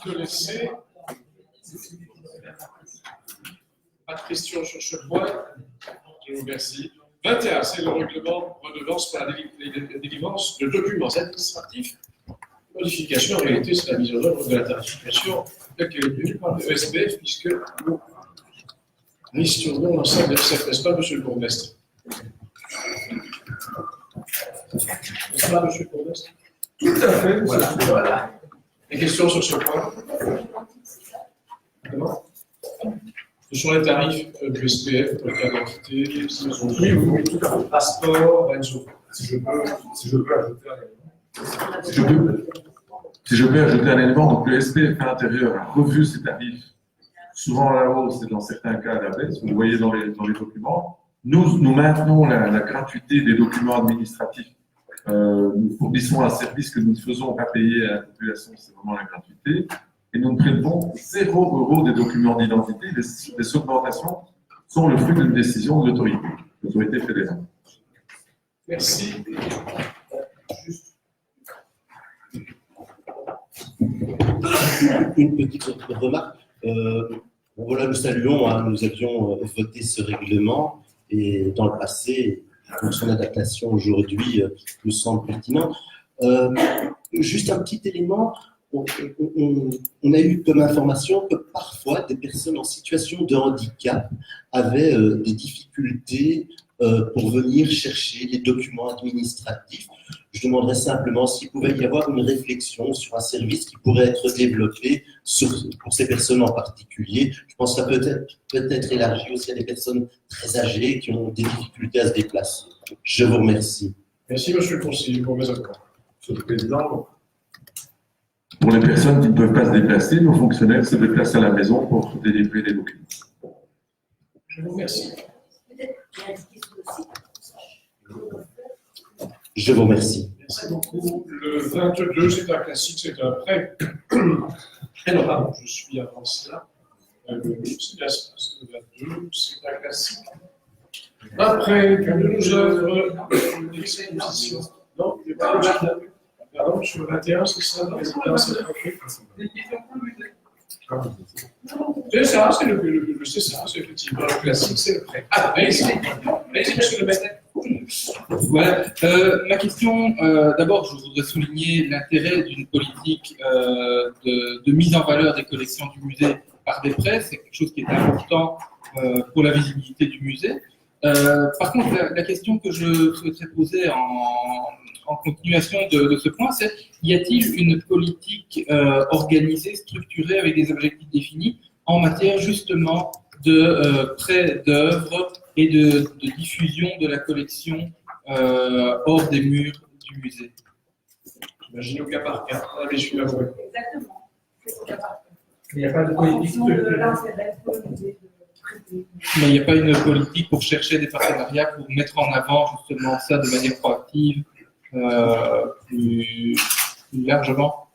te laisser. Pas de questions sur ce point. Je vous remercie. 21, c'est le règlement redevance pour la délivrance de documents administratifs. Modification, en réalité, c'est la mise en œuvre de la tarification telle qu'elle est prévue par le SPF, puisque nous restaurer l'ensemble de cette n'est-ce pas, monsieur le bourgmestre? N'est-ce pas, monsieur le bourgmestre? Tout à fait. Voilà. Des questions sur ce point? Comment? Ce sont les tarifs du SPF pour les cartes d'identité, Oui, tout à fait. passeport, Renzo. Si je peux ajouter un élément. Si je peux ajouter un élément, donc le SPF à l'intérieur a revu ses tarifs, souvent à la hausse et dans certains cas à la baisse, vous le voyez dans les documents. Nous maintenons la gratuité des documents administratifs. Nous fournissons un service que nous ne faisons pas payer à la population, c'est vraiment la gratuité. Et nous ne prélevons 0 € des documents d'identité. Les augmentations sont le fruit d'une décision de l'autorité fédérale. Merci. Une petite remarque. Voilà, nous saluons, hein, nous avions voté ce règlement et dans le passé, donc son adaptation aujourd'hui nous semble pertinente. Juste un petit élément, on a eu comme information que parfois des personnes en situation de handicap avaient des difficultés pour venir chercher les documents administratifs. Je demanderais simplement s'il pouvait y avoir une réflexion sur un service qui pourrait être développé pour ces personnes en particulier. Je pense que ça peut être élargi aussi à des personnes très âgées qui ont des difficultés à se déplacer. Je vous remercie. Merci, monsieur le conseiller, pour mes accords. Monsieur le Président, pour les personnes qui ne peuvent pas se déplacer, nos fonctionnaires se déplacent à la maison pour délivrer les documents. Je vous remercie. Je vous remercie. Merci beaucoup. Le 22, c'est un classique, c'est un prêt. Alors, pardon, je suis avancé là. C'est bien ça, c'est le 22, c'est un classique. Un prêt que nous œuvre une exposition. Non, il n'y a pas de pardon, sur le 21, c'est ça, le président, c'est c'est ça, c'est ça, c'est effectivement le classique, c'est le prêt. Ah, allez-y, monsieur le maître. Voilà. Ma question, d'abord, je voudrais souligner l'intérêt d'une politique de mise en valeur des collections du musée par des prêts. C'est quelque chose qui est important pour la visibilité du musée. Par contre, la question que je souhaiterais poser en continuation de ce point, c'est: y a-t-il une politique organisée, structurée, avec des objectifs définis en matière justement de prêt d'œuvres et de diffusion de la collection hors des murs du musée? J'imagine au cas par cas. Ah, mais je suis là pour répondre. Exactement. C'est au cas par cas. Il n'y a pas de politique. Mais il n'y a pas une politique pour chercher des partenariats, pour mettre en avant justement ça de manière proactive, plus largement.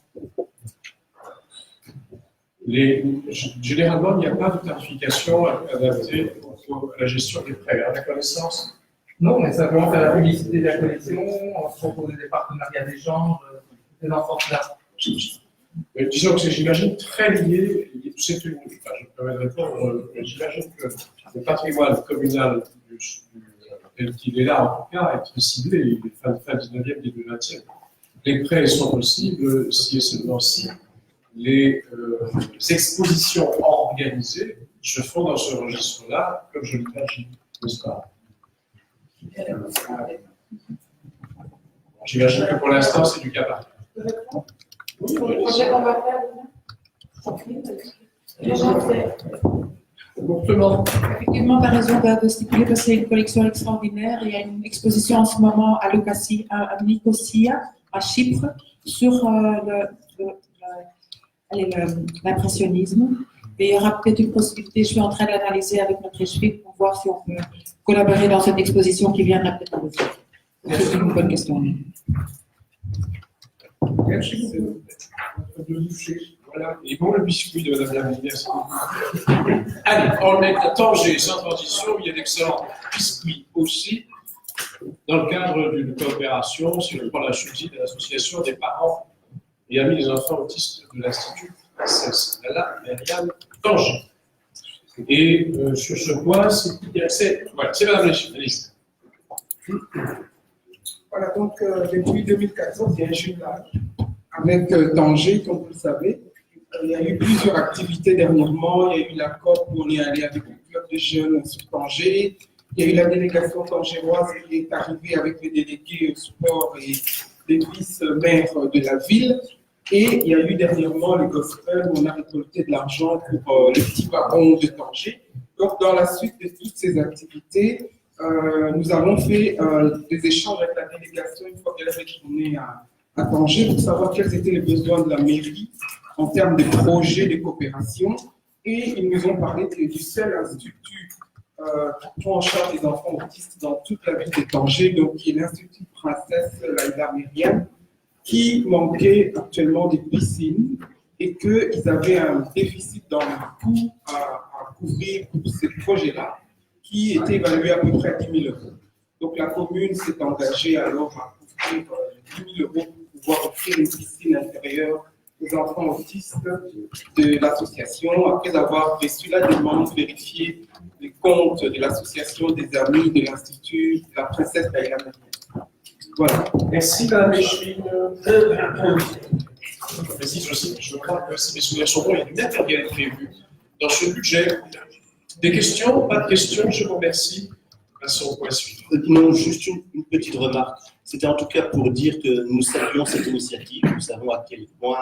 Généralement, il n'y a pas de tarification adaptée à la gestion des prêts, à la connaissance. Non, mais simplement faire la publicité de la collection, proposer des partenariats d'échange, des enfants là. Disons que c'est, j'imagine, très lié. C'est une, enfin, je peux me répondre, j'imagine que le patrimoine communal tel qu'il est là, en tout cas, est très ciblé. Il est fin 19e, début 20e. Les prêts sont possibles si et seulement si les expositions organisées se font dans ce registre-là, comme je l'imagine, n'est-ce pas? J'imagine que pour l'instant, c'est du cas par cas. Le projet qu'on va faire, effectivement, tu as raison de stipuler parce qu'il y a une collection extraordinaire. Il y a une exposition en ce moment à Nicosia, à Chypre, sur l'impressionnisme. Et il y aura peut-être une possibilité, je suis en train d'analyser avec notre échevin pour voir si on peut collaborer dans cette exposition qui viendra peut-être à vous. C'est une bonne question. Merci beaucoup. Voilà. Et bon, le biscuit de Madame la ministre. Allez, en même temps, j'ai sans transition, il y a d'excellents biscuits aussi, dans le cadre d'une coopération, si on prend la subside de l'association des parents et amis des enfants autistes de l'Institut Princesse Nana Myriam d'Angers. Et sur ce point, c'est Madame Léchine. Voilà, donc depuis 2014, il y a un jumelage avec Tanger, comme vous le savez. Il y a eu plusieurs activités dernièrement. Il y a eu la COP où on est allé avec le club de jeunes sur Tanger. Il y a eu la délégation tangéroise qui est arrivée avec les délégués au sport et les vice-maires de la ville. Et il y a eu dernièrement le gospel où on a récolté de l'argent pour les petits barons de Tanger. Donc, dans la suite de toutes ces activités, nous avons fait des échanges avec la délégation une fois qu'elle est retournée à Tanger pour savoir quels étaient les besoins de la mairie en termes de projets de coopération. Et ils nous ont parlé du seul institut qui prend en charge les enfants autistes dans toute la ville de Tanger, donc qui est l'Institut Princesse Laïda Myriam, qui manquait actuellement des piscines et qu'ils avaient un déficit dans le coût à couvrir pour ces projets-là, qui était évalué à peu près à 10 000 euros. Donc la commune s'est engagée alors à couvrir 10 000 euros pour pouvoir offrir une piscine intérieure aux enfants autistes de l'association, après avoir reçu la demande, vérifié les comptes de l'association des amis de l'Institut de la Princesse Laïla Myriam. Voilà. Merci Madame Léchine. Je précise aussi, je crois que si mes souvenirs sont bons, il y a du matériel prévu dans ce budget. Des questions? Pas de questions, je vous remercie. Passons au point suivant. Non, juste une petite remarque. C'était en tout cas pour dire que nous saluons cette initiative. Nous savons à quel point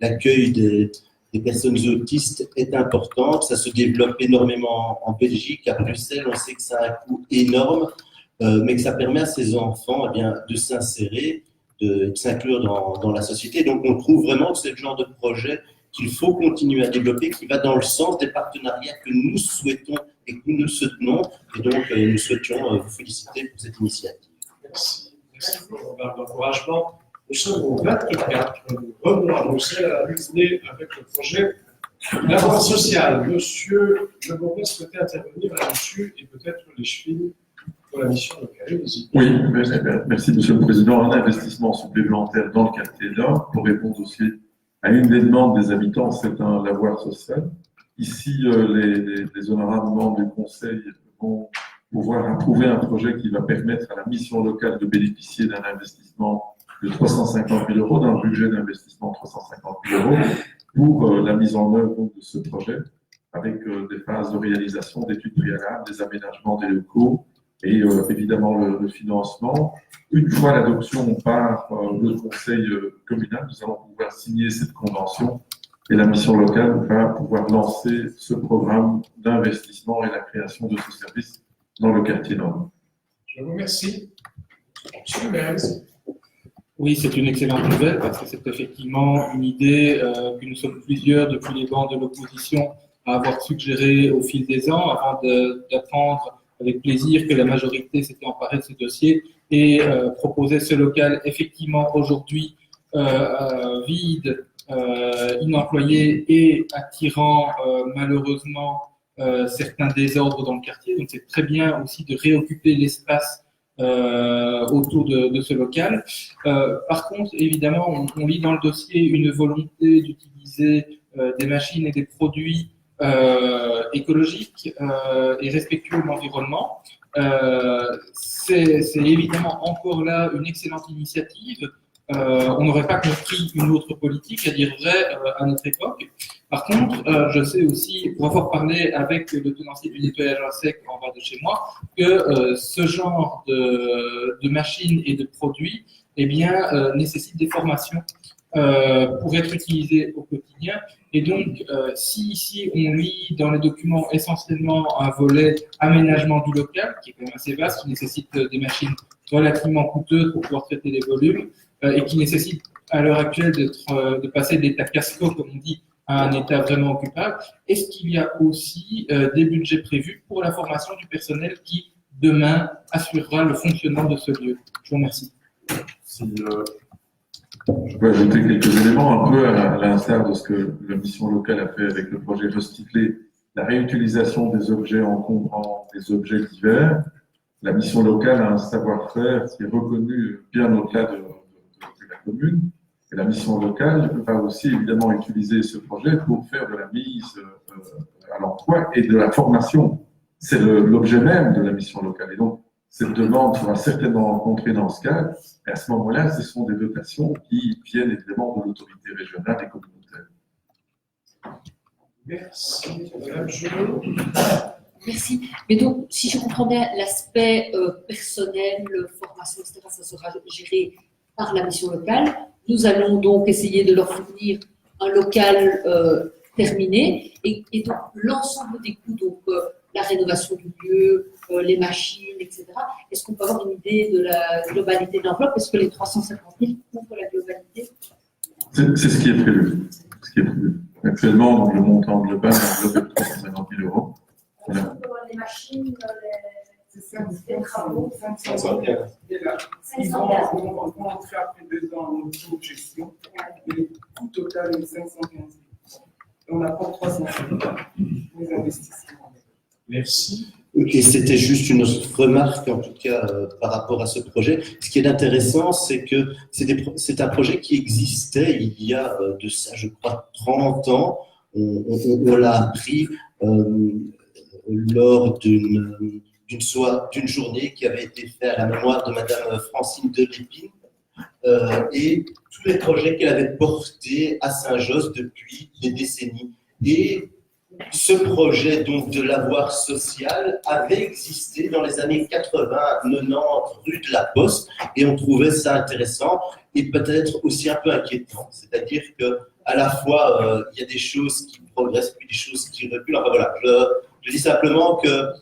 l'accueil des personnes autistes est important. Ça se développe énormément en Belgique. À Bruxelles, on sait que ça a un coût énorme, mais que ça permet à ces enfants de s'insérer, de s'inclure dans la société. Donc, on trouve vraiment que c'est le genre de projet qu'il faut continuer à développer, qui va dans le sens des partenariats que nous souhaitons et que nous soutenons. Et donc, nous souhaitions vous féliciter pour cette initiative. Merci. Merci pour l'encouragement. Nous sommes au 24. Nous revenons à Bruxelles à la Luxembourg avec le projet d'abord social. Monsieur Le Bourget souhaitait intervenir là-dessus et peut-être les chevilles pour la mission locale. Oui, merci Monsieur le Président. Un investissement supplémentaire dans le quartier Nord pour répondre aussi à une des demandes des habitants, c'est un lavoir social. Ici, les honorables membres du Conseil vont pouvoir approuver un projet qui va permettre à la mission locale de bénéficier d'un investissement de 350 000 euros, d'un budget d'investissement de 350 000 euros pour la mise en œuvre de ce projet, avec des phases de réalisation, d'études préalables, des aménagements des locaux et évidemment le financement. Une fois l'adoption par le conseil communal, nous allons pouvoir signer cette convention et la mission locale va pouvoir lancer ce programme d'investissement et la création de ce service dans le quartier Nord. Je vous remercie. Monsieur le maire. Oui, c'est une excellente nouvelle parce que c'est effectivement une idée que nous sommes plusieurs depuis les bancs de l'opposition à avoir suggéré au fil des ans avant d'apprendre avec plaisir que la majorité s'était emparée de ce dossier et proposait ce local effectivement aujourd'hui vide, inemployé et attirant malheureusement certains désordres dans le quartier. Donc c'est très bien aussi de réoccuper l'espace autour de ce local. Par contre, évidemment, on lit dans le dossier une volonté d'utiliser des machines et des produits écologiques et respectueux de l'environnement. C'est évidemment encore là une excellente initiative. On n'aurait pas compris une autre politique, à dire vrai, à notre époque. Par contre, je sais aussi, pour avoir parlé avec le tenancier du nettoyage à sec en bas de chez moi, que ce genre de machines et de produits, eh bien, nécessitent des formations pour être utilisés au quotidien. Et donc, si ici on lit dans les documents essentiellement un volet aménagement du local, qui est quand même assez vaste, qui nécessite des machines relativement coûteuses pour pouvoir traiter les volumes, et qui nécessite à l'heure actuelle de passer d'état casco, comme on dit, à un état vraiment occupable. Est-ce qu'il y a aussi des budgets prévus pour la formation du personnel qui, demain, assurera le fonctionnement de ce lieu? Je vous remercie. Je peux ajouter quelques éléments, un peu à l'instar de ce que la mission locale a fait avec le projet Recycler, la réutilisation des objets encombrants, des objets divers. La mission locale a un savoir-faire qui est reconnu bien au-delà de la commune. Et la mission locale va aussi évidemment utiliser ce projet pour faire de la mise à l'emploi et de la formation. C'est l'objet même de la mission locale. Et donc, cette demande sera certainement rencontrée dans ce cadre. Et à ce moment-là, ce sont des dotations qui viennent évidemment de l'autorité régionale et communautaire. Merci, Madame Gelot. Merci. Mais donc, si je comprends bien, l'aspect personnel, formation, etc., ça sera géré par la mission locale. Nous allons donc essayer de leur fournir un local terminé et donc l'ensemble des coûts, donc la rénovation du lieu, les machines, etc. Est-ce qu'on peut avoir une idée de la globalité de l'enveloppe? Est-ce que les 350 000 couvrent la globalité? C'est ce qui est prévu. Ce qui est prévu. Actuellement, donc, le montant global englobe 350 000 euros. Voilà. Les machines, C'est ça, les travaux. 500 000. Et là, ils 500 vont entrer après 2 ans en auto-gestion. Et le coût total est 515 000. Et on apporte 300 000 pour les investissements. Merci. Et c'était juste une remarque, en tout cas, par rapport à ce projet. Ce qui est intéressant, c'est que c'est un projet qui existait il y a de ça, je crois, 30 ans. On l'a appris lors d'une journée qui avait été faite à la mémoire de Madame Francine de Lépine et tous les projets qu'elle avait portés à Saint-Josse depuis des décennies. Et ce projet donc de l'avoir social avait existé dans les années 80-90 rue de la Poste et on trouvait ça intéressant et peut-être aussi un peu inquiétant. C'est-à-dire que à la fois il y a des choses qui progressent puis des choses qui reculent. Enfin voilà, je dis simplement que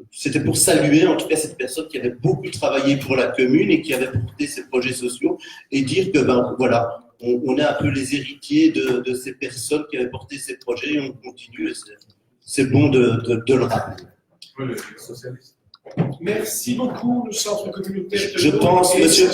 c'était pour saluer en tout cas cette personne qui avait beaucoup travaillé pour la commune et qui avait porté ces projets sociaux et dire que ben voilà, on est un peu les héritiers de ces personnes qui avaient porté ces projets et on continue. Et c'est bon de le rappeler. Oui, les socialistes. Merci beaucoup, le centre communautaire. Je pense, monsieur,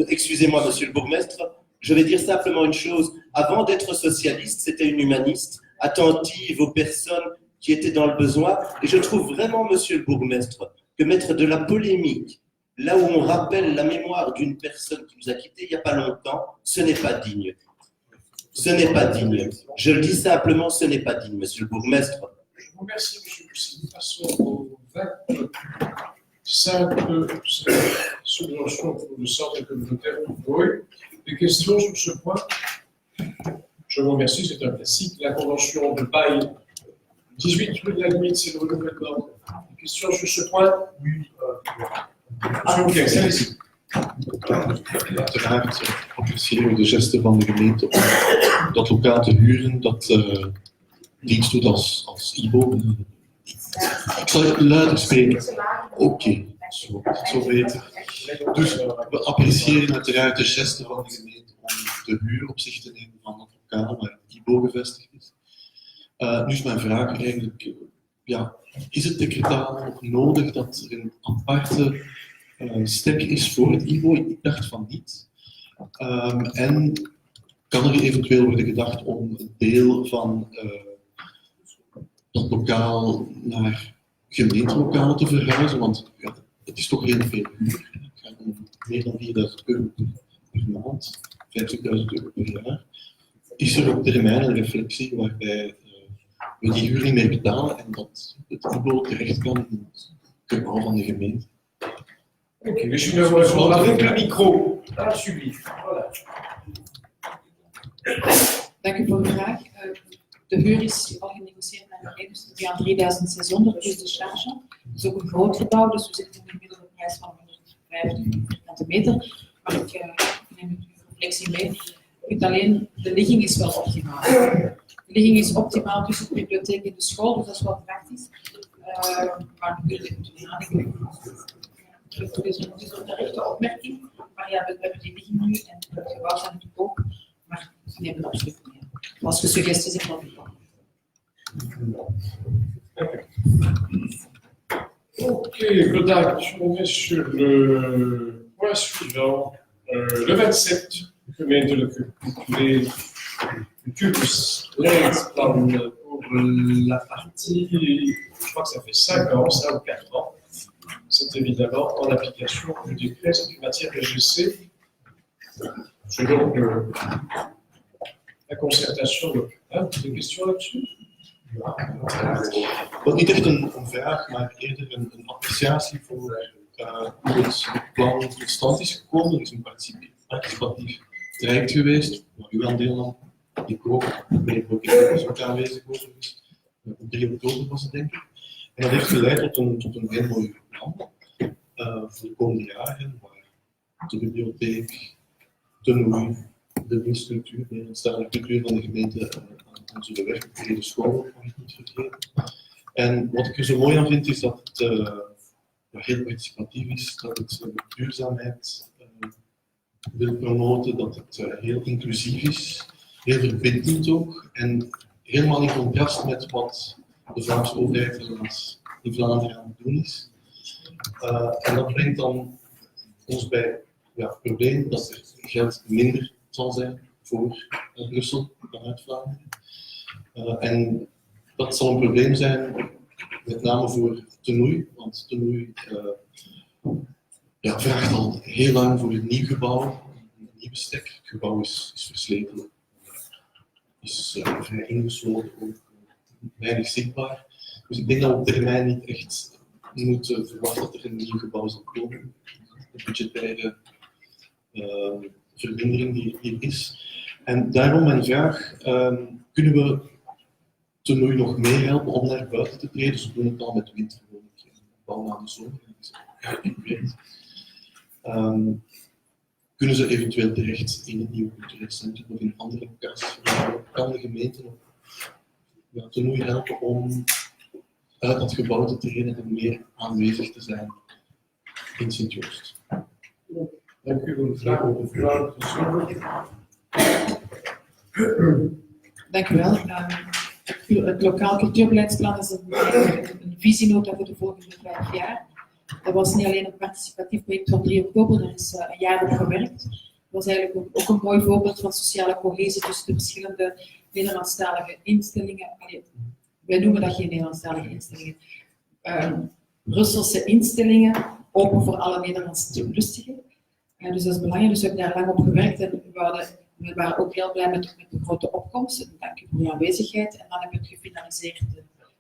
excusez-moi, monsieur le bourgmestre, je vais dire simplement une chose. Avant d'être socialiste, c'était une humaniste, attentive aux personnes qui étaient dans le besoin. Et je trouve vraiment, monsieur le bourgmestre, que mettre de la polémique là où on rappelle la mémoire d'une personne qui nous a quittés il n'y a pas longtemps, ce n'est pas digne. Ce n'est pas digne. Je le dis simplement, ce n'est pas digne, monsieur le bourgmestre. Je vous remercie, monsieur Poussy. Nous passons au 25 subventions pour le centre communautaire de Boy. Des questions sur ce point? Je vous remercie, c'est un classique. La convention de bail 18 rue de la Limite, c'est le renouvellement. Des questions sur ce point? Uiteraard officieel de gesten van de gemeente om dat lokaal te huren, dat dienst doet als IBO. Ik zal het luider spreken. Oké, zo beter. Dus we appreciëren uiteraard de gesten van de gemeente om de huur op zich te nemen van het lokaal waar het IBO gevestigd is. Nu is mijn vraag eigenlijk, ja, is het decretaal nog nodig dat er een aparte step is voor het IBO? Ik dacht van niet. En kan er eventueel worden gedacht om een deel van dat lokaal naar gemeentelokaal te verhuizen? Want ja, het is toch heel veel huur. Het gaat om meer dan 4.000 euro per maand, 50.000 euro per jaar. Is er op termijn een reflectie waarbij we die huur niet meer betalen en dat het IBO terecht kan in het gebouw van de gemeente? Oké, dus je répondre avec le micro. Alsjeblieft. Voilà. Dank u voor de vraag. De huur is al genegocieerd met de gemeente, dus het is aan 3.600 plus de charge. Het is ook een groot gebouw, dus we zitten in de gemiddelde prijs van 150 vierkante meter. Maar ik neem uw reflectie mee. Ik vind alleen, de ligging is wel optimaal. De ligging is optimaal tussen de bibliotheek en de school, dus dat is wel praktisch. Maar we kunnen het nadenken. Het is een terechte opmerking, maar ja, we hebben die ligging nu en het gebouw zijn natuurlijk ook, maar we nemen het absoluut mee. Als we suggesties hebben, dan wel. Ok, bedankt. On est sur le point suivant. Le 27, gemeentelijke cultuurleidsplan pour la partie, je crois que ça fait 5 ans, 5 ou 4 ans. C'est évidemment en application du décret, c'est une matière RGC. C'est donc la concertation. Hein, vous avez des questions là-dessus? Wat niet echt een vraag, maar eerder een appreciatie voor hoe het plan tot stand is gekomen. Er is een participatief traject geweest, waar u aan deelnam. Ik ook, meneer Bokkie was ook aanwezig overigens. Op 3 oktober was het, denk ik. En dat heeft geleid tot een heel mooi plan voor de komende jaren, waar de bibliotheek, de NOEI, de dienststructuur, de Nederlandstalige cultuur van de gemeente aan zullen werken, de school, mag ik niet vergeten. En wat ik er zo mooi aan vind, is dat het heel participatief is, dat het duurzaamheid wil promoten, dat het heel inclusief is, heel verbindend ook, en helemaal in contrast met wat de Vlaamse overheid helaas in Vlaanderen aan het doen is. En dat brengt dan ons bij het probleem dat er geld minder zal zijn voor Brussel dan uit Vlaanderen. En dat zal een probleem zijn, met name voor Tenoei, want Tenoei vraagt al heel lang voor een nieuw gebouw, een nieuw bestek. Het gebouw is versleten, is vrij ingesloten, ook weinig zichtbaar. Dus ik denk dat we op termijn niet echt moeten verwachten dat er een nieuw gebouw zal komen. De budgettaire vermindering die hier is. En daarom mijn vraag, kunnen we Tenoei nog meer helpen om naar buiten te treden? Ze doen het al met winterwoning, bouw na de zomer. Kunnen ze eventueel terecht in een nieuw cultureel centrum of in andere locaties? Kan de gemeente nog Tenoei helpen om uit dat gebouw te treden en meer aanwezig te zijn in Sint-Joost? Dank u voor de vraag. Dank u wel. Het lokaal cultuurbeleidsplan is een visienota voor de volgende 5 jaar. Dat was niet alleen een participatief project van 3 oktober, daar is een jaar op gewerkt. Dat was eigenlijk ook een mooi voorbeeld van sociale cohesie tussen de verschillende Nederlandstalige instellingen. Wij noemen dat geen Nederlandstalige instellingen. Brusselse instellingen, open voor alle Nederlandse lustigen. Dus dat is belangrijk, dus we hebben daar lang op gewerkt en we waren ook heel blij met de grote opkomst. Dank u voor uw aanwezigheid. En dan hebben we het gefinaliseerd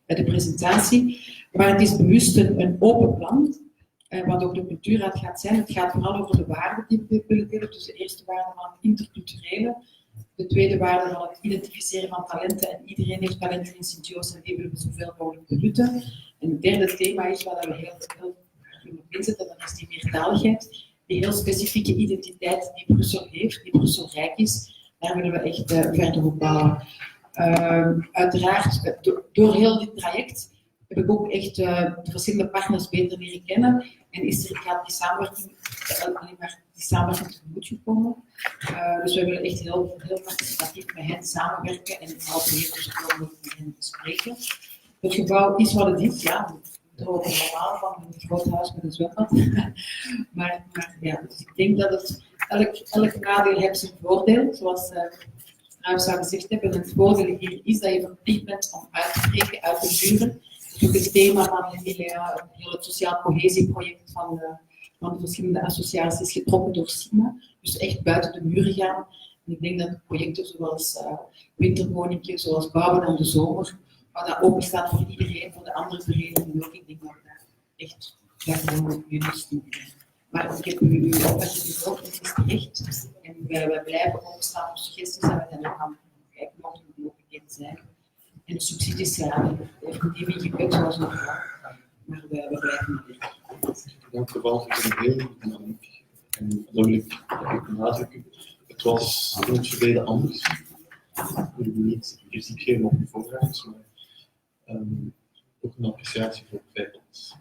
bij de presentatie. Maar het is bewust een open plan, wat ook de cultuurraad gaat zijn. Het gaat vooral over de waarden die we willen delen. Dus de eerste waarde van het interculturele. De tweede waarde van het identificeren van talenten. En iedereen heeft talenten in Sint-Joost en die willen we zoveel mogelijk benutten. En het derde thema is waar we heel veel op inzetten, dat is die meertaligheid. Die heel specifieke identiteit die Brussel heeft, die Brussel rijk is, daar willen we echt verder op bouwen. Uiteraard, door heel dit traject heb ik ook echt de verschillende partners beter leren kennen en gaat die samenwerking tegemoet gekomen. Dus we willen echt heel participatief met hen samenwerken en het helpen heel zoveel mogelijk met hen te spreken. Het gebouw is wat het is, ja. We drogen normaal van een groot huis met een zwembad. maar ja, dus ik denk dat het elk nadeel heeft zijn voordeel, zoals Ruimsa gezegd heeft. En het voordeel hier is dat je verplicht bent om uit te breken, uit te duren. Dat is ook het thema van heel het sociaal cohesieproject van de verschillende associaties getrokken door SIMA. Dus echt buiten de muren gaan. En ik denk dat projecten zoals winterwoningje, zoals bouwen aan de zomer, waar dat open staat voor iedereen, voor de andere verenigingen ook. Ik denk dat we echt gewoon jullie. Maar ik heb uw opvatting gehoord, het is terecht. En wij blijven openstaan voor suggesties en we zijn ook aan het kijken wat de mogelijkheden zijn. En de subsidies zijn definitief ingeput zoals nog wel. Maar we blijven hier. In elk geval voor een heel dynamiek. En dat wil ik benadrukken. Het was in het verleden anders. Ik wil niet kritiek geven op de voorgangers, maar ook een appreciatie voor het feit dat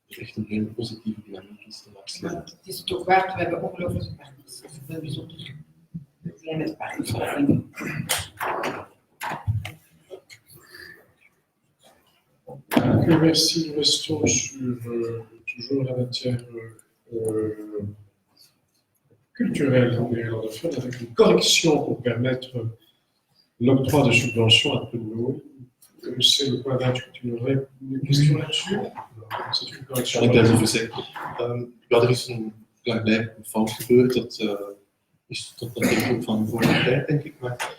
er echt een heel positieve dynamiek is te laten. Het is het ook waard, we hebben ongelooflijke partners. Dat is heel bijzonder. We zijn met de partners verbinden. Merci. Nous restons sur toujours la matière culturelle néerlandophone avec une correction pour permettre l'octroi de subventions à Tenoei. C'est le point 28. Tu aurais une question là-dessus? C'est une correction. Ik kan het even zeggen. Er is een klaarblijkelijke fout gebeurd dat is dat denk ik ook van voor de tijd, denk ik. Maar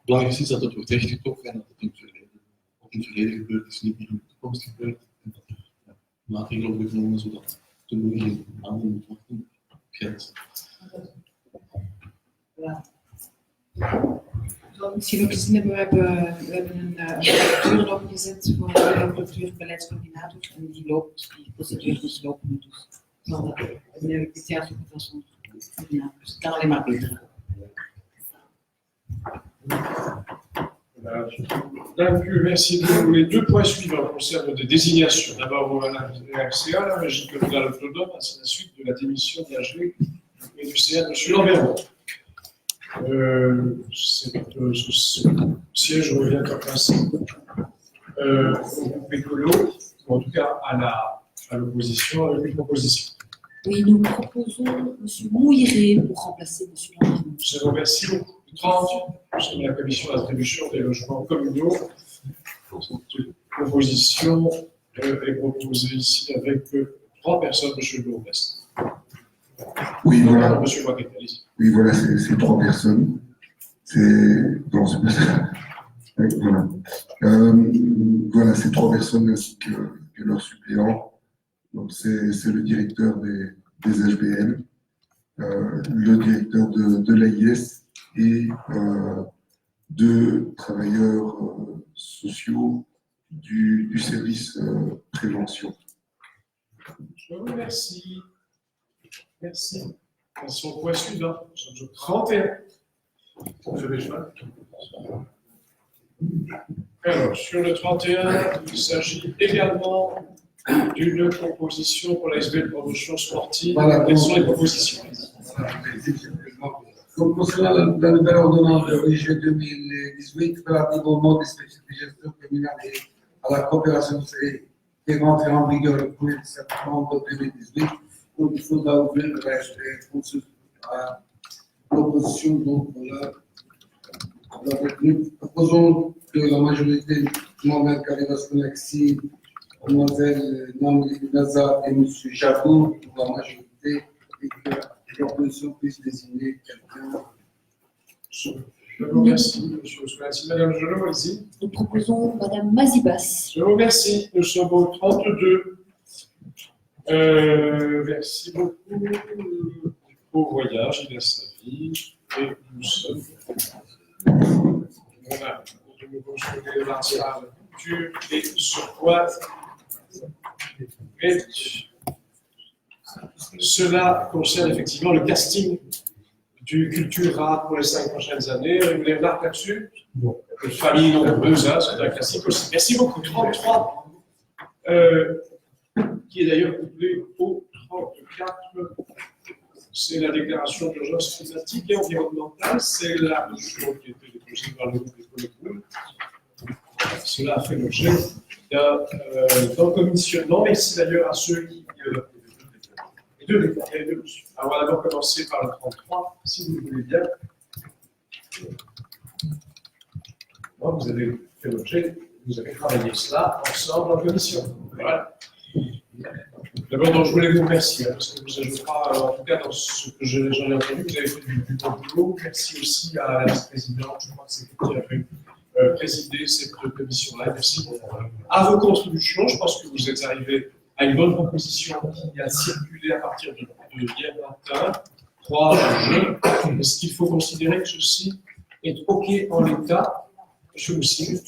belangrijk is dat het wordt rechtgetrokken en dat het in het verleden gebeurd is, niet meer in de toekomst gebeurt. En dat maatregelen worden genomen zodat de boel geen aandacht wordt geldt. Zoals misschien ook gezien hebben, we hebben een procedure opgezet voor de cultuurbeleidscoördinator en die procedure dus lopen nu. Dus eigenlijk dit jaar goed als een coördinator. Dus het kan alleen maar beter. Dank u, merci. Les deux points suivants concernent des désignations. D'abord, la RCA, la Régie communale autonome, ainsi de la suite de la démission de l'AG et du CA de M. Lambert. Ce siège revient en principe au groupe écolo, ou en tout cas à l'opposition, avec une proposition. Oui, nous proposons M. Mouiré pour remplacer M. Lambert. Je vous remercie beaucoup. 30, nous sommes la commission d'attribution des logements communaux. Cette proposition est proposée ici avec 3 personnes, M. Lourdes. Oui, voilà. Monsieur Waketal. Oui, voilà, c'est 3 personnes. Non, c'est pas ça. Voilà. Voilà, c'est 3 personnes ainsi que leur suppléant. Donc, c'est le directeur des HBL, le directeur de l'AIS et 2 travailleurs sociaux du service prévention. Je vous remercie. Merci. Passons au point suivant. Nous sommes au 31. Alors, sur le 31, il s'agit également d'une proposition pour la SBL Promotion Sportive. Voilà. Quelles sont les propositions? Donc, concernant la nouvelle ordonnance de RIG 2018 relative au mode de gestion communale et à la coopération qui est rentrée en vigueur le 1er septembre 2018, donc il faudra ouvrir l'opposition. Donc voilà. Nous proposons que la majorité, moi-même, Kalidas Konaxi, Mademoiselle Namdi Naza et M. Jabou, pour la majorité, et que l'opposition puisse désigner quelqu'un. Je vous remercie, M. Ousmane. Madame Gelot, allez-y. Nous proposons Mme Mazibas. Je vous remercie. Nous sommes au 32. Merci beaucoup. Au voyage, il a sa vie. Et nous sommes. Voilà. De nouveau sur les martiales, culture et sur quoi. Et cela concerne effectivement le casting du Cultura pour les 5 prochaines années. Vous voulez remarquer là-dessus? Bon. Une famille nombreuse, hein, c'est un classique aussi. Merci beaucoup. 33, qui est d'ailleurs couplé au 34. C'est la déclaration d'urgence climatique et environnementale. C'est la motion qui a été déposée par le groupe écologique. Cela a fait l'objet d'un commissionnement. Merci d'ailleurs à ceux qui. Les deux. Alors, on va d'abord commencer par le 33, si vous le voulez bien. Bon, vous avez fait l'objet, vous avez travaillé cela ensemble en commission. Voilà. D'abord, donc, je voulais vous remercier, parce que vous avez pas, en tout cas, dans ce que j'en ai entendu, vous avez fait du bon boulot. Merci aussi à la vice-présidente, je crois que c'est vous qui avez présidé cette commission-là. Merci à vos contributions. Je pense que vous êtes arrivés à une bonne proposition qui a circulé à partir de hier matin. 3 jeux. Est-ce qu'il faut considérer que ceci est OK en l'état? Je vous signe.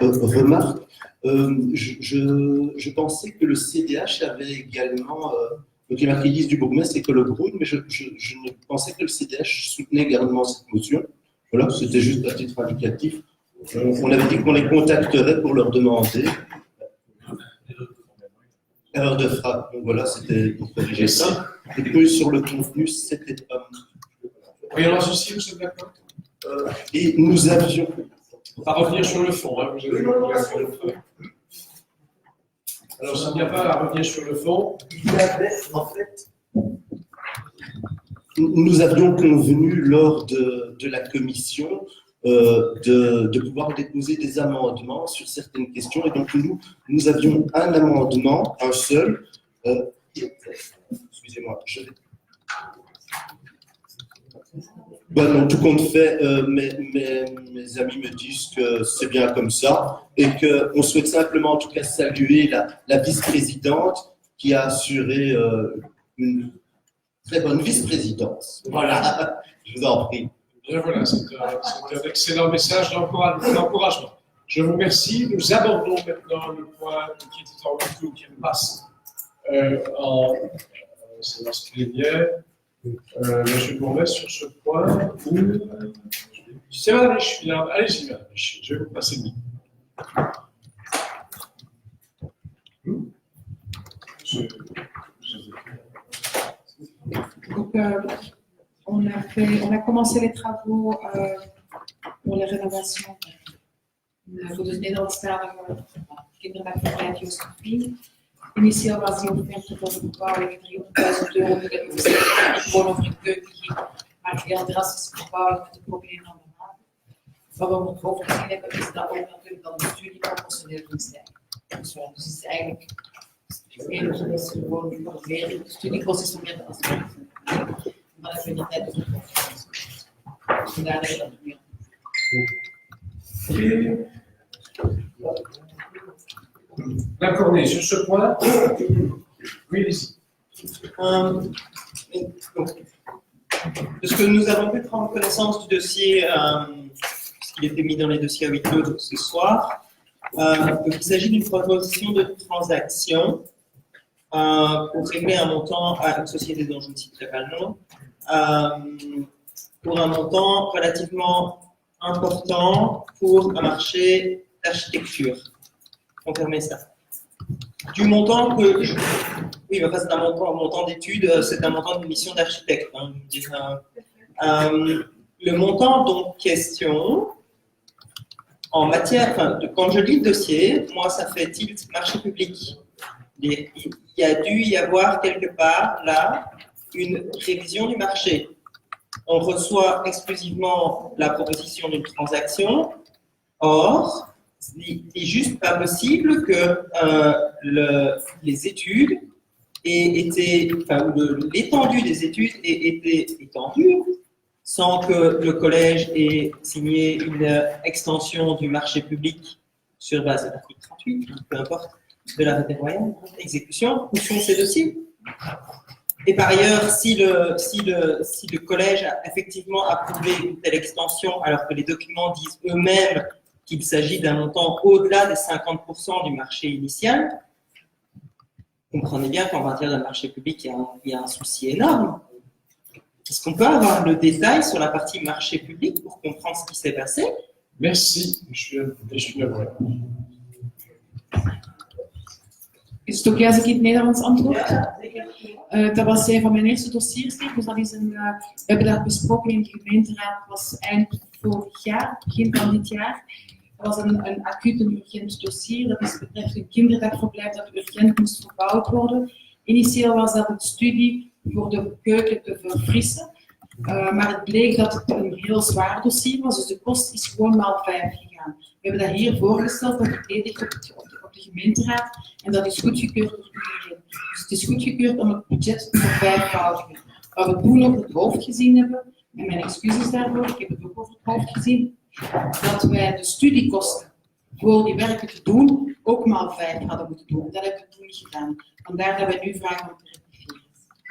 Remarque, je pensais que le CDH avait également, donc il y a marqué liste du bourgmestre et que le Brune, mais je ne pensais que le CDH soutenait également cette motion. Voilà, c'était juste à titre indicatif. On avait dit qu'on les contacterait pour leur demander. Erreur de frappe, donc voilà, c'était pour corriger ça. Et puis sur le contenu, c'était pas. Oui, alors ceci, vous êtes d'accord? Et nous avions. On va revenir sur le fond. Hein, vous avez alors, s'il n'y a pas à revenir sur le fond. Il y avait, en fait, nous avions convenu lors de la commission de pouvoir déposer des amendements sur certaines questions. Et donc, nous avions un amendement, un seul. Excusez-moi, Ben non, tout compte fait, mes amis me disent que c'est bien comme ça et qu'on souhaite simplement en tout cas saluer la vice-présidente qui a assuré une très bonne vice-présidence. Voilà, je vous en prie. Bien voilà, c'est un excellent message d'encouragement. Je vous remercie. Nous abordons maintenant le point qui était en retour, qui passe en séance plénière. Je vous remercie sur ce point où... C'est Madame Riche, allez-y, Madame Riche, je vais vous passer le micro. Donc, on a commencé les travaux pour les rénovations voor de Nederlandstalige kinderdagverblijf Josephine. Initieel was die offerte voor de verbouwing €300.000 voor de investering gewoon over een keuken ging, maar heel drastische verbouwing met de problemen aan de maat. Wat we over gezien hebben is dat ook natuurlijk dan de studieproportioneel ging stijgen. Dus het is eigenlijk de studiekosten is meer dan als maar dat vind ik net dus vandaar dat je dat meer. La Cornée, sur ce point, oui, allez-y. De ce que nous avons pu prendre connaissance du dossier, puisqu'il était mis dans les dossiers à huis clos ce soir, donc il s'agit d'une proposition de transaction pour régler un montant à une société dont je ne citerai pas le nom, pour un montant relativement important pour un marché d'architecture. Confirmez ça. Du montant que... Oui, enfin, c'est un montant d'études, c'est un montant de mission d'architecte. Hein, le montant donc question, en matière... Enfin, quand je lis le dossier, moi, ça fait tilt marché public. Il y a dû y avoir quelque part, là, une révision du marché. On reçoit exclusivement la proposition d'une transaction. Or, il n'est juste pas possible que les études aient été, enfin, l'étendue des études ait été étendue sans que le collège ait signé une extension du marché public sur base de l'article 38, peu importe, de l'arrêté royal, exécution. Où sont ces dossiers? Et par ailleurs, si le collège a effectivement approuvé une telle extension, alors que les documents disent eux-mêmes qu'il s'agit d'un montant au-delà des 50% du marché initial, comprenez bien qu'en matière de marché public, il y a un souci énorme. Est-ce qu'on peut avoir le détail sur la partie marché public pour comprendre ce qui s'est passé? Merci, je suis d'accord. Is het oké als ik in het Nederlands antwoord? Dat was een van mijn eerste dossiers. Dus dat is we hebben dat besproken in de gemeenteraad. Dat was eind vorig jaar, begin van dit jaar. Dat was een acuut en urgent dossier. Dat betreft een kinderdagverblijf dat urgent moest verbouwd worden. Initieel was dat een studie voor de keuken te verfrissen. Maar het bleek dat het een heel zwaar dossier was. Dus de kost is gewoon maal 5 gegaan. We hebben dat hier voorgesteld en verdedigd op de gemeenteraad. En dat is goedgekeurd door iedereen. Dus het is goedgekeurd om het budget te vervijfvoudigen. Wat we toen op het hoofd gezien hebben, en mijn excuses daarvoor, ik heb het ook over het hoofd gezien, dat wij de studiekosten voor die werken te doen ook maal 5 hadden moeten doen. Dat hebben we toen niet gedaan. Vandaar dat wij nu vragen om te rectifieren.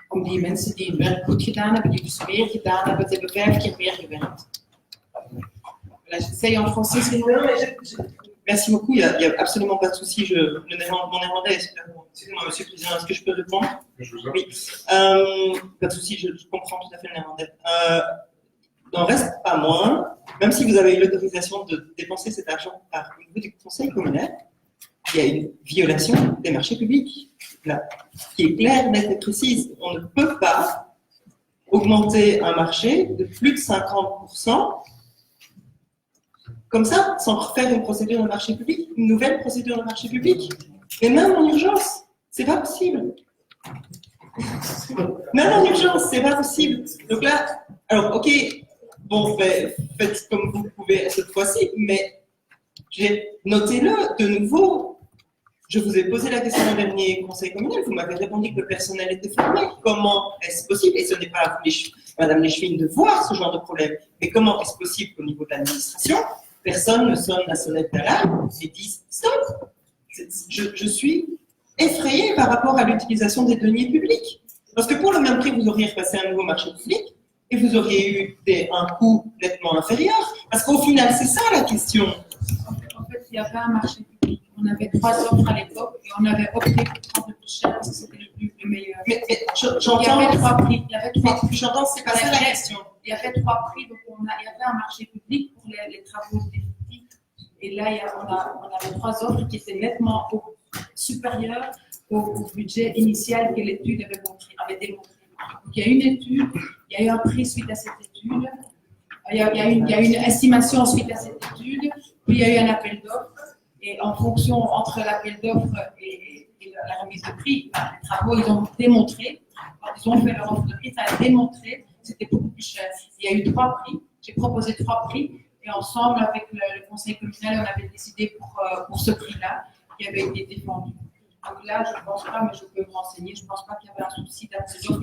Om die mensen die hun werk goed gedaan hebben, die dus meer gedaan hebben, ze hebben 5 keer meer gewerkt. J'essaye en français, s'il vous plaît. Merci beaucoup, il n'y a absolument pas de souci. Mon néerlandais est super bon. Excusez-moi, Monsieur le Président, est-ce que je peux répondre? Oui. Pas de souci, je comprends tout à fait le néerlandais. Il n'en reste pas moins, même si vous avez eu l'autorisation de dépenser cet argent au niveau du Conseil communal, il y a une violation des marchés publics, là, qui est claire, nette et précise. On ne peut pas augmenter un marché de plus de 50%. Comme ça, sans refaire une procédure de marché public, une nouvelle procédure de marché public. Et même en urgence, c'est pas possible. Même en urgence, c'est pas possible. Donc là, alors ok, bon, faites comme vous pouvez cette fois-ci, mais notez-le de nouveau. Je vous ai posé la question au dernier conseil communal, vous m'avez répondu que le personnel était formé. Comment est-ce possible? Et ce n'est pas à vous, Madame Léchevin, de voir ce genre de problème. Mais comment est-ce possible qu'au niveau de l'administration, personne ne sonne la sonnette d'alarme et dise stop? Je suis effrayée par rapport à l'utilisation des deniers publics. Parce que pour le même prix, vous auriez repassé un nouveau marché public et vous auriez eu un coût nettement inférieur. Parce qu'au final, c'est ça la question. En fait, il y avait un marché public. On avait 3 offres à l'époque et on avait opté pour prendre le plus cher parce que c'était le meilleur. Mais j'entends. Il y avait 3 prix. Il y avait 3 prix. J'entends, c'est pas ça la question. Il y avait 3 prix, donc il y avait un marché public pour les travaux définitifs. Et là, on avait 3 offres qui étaient nettement supérieures au budget initial que l'étude avait démontré. Donc, il y a une étude, il y a eu un prix suite à cette étude, il y a eu une estimation suite à cette étude, puis il y a eu un appel d'offres. Et en fonction entre l'appel d'offres et la remise de prix, les travaux, ils ont démontré, quand ils ont fait leur offre de prix, ça a démontré que c'était beaucoup plus cher. Il y a eu 3 prix, j'ai proposé 3 prix, et ensemble, avec le conseil communal, on avait décidé pour ce prix-là, qui avait été défendu. Donc là, je ne pense pas, mais je peux me renseigner, je ne pense pas qu'il y avait un souci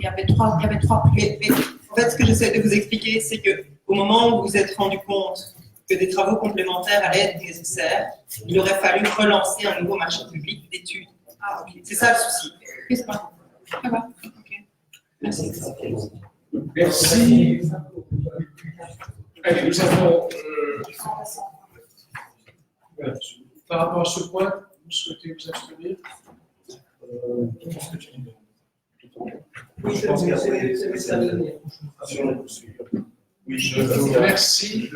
d'appel d'offres, il y avait 3 prix. Mais en fait, ce que j'essaie de vous expliquer, c'est qu'au moment où vous vous êtes rendu compte que des travaux complémentaires allaient être nécessaires, il aurait fallu relancer un nouveau marché public d'études. Ah, ok. C'est ça le souci. C'est pas. Ça va. Ok. Merci. Merci. Allez, nous avons. Voilà. Par rapport à ce point, vous souhaitez vous abstenir? Oui, c'est ça le dernier. Oui, je vous remercie.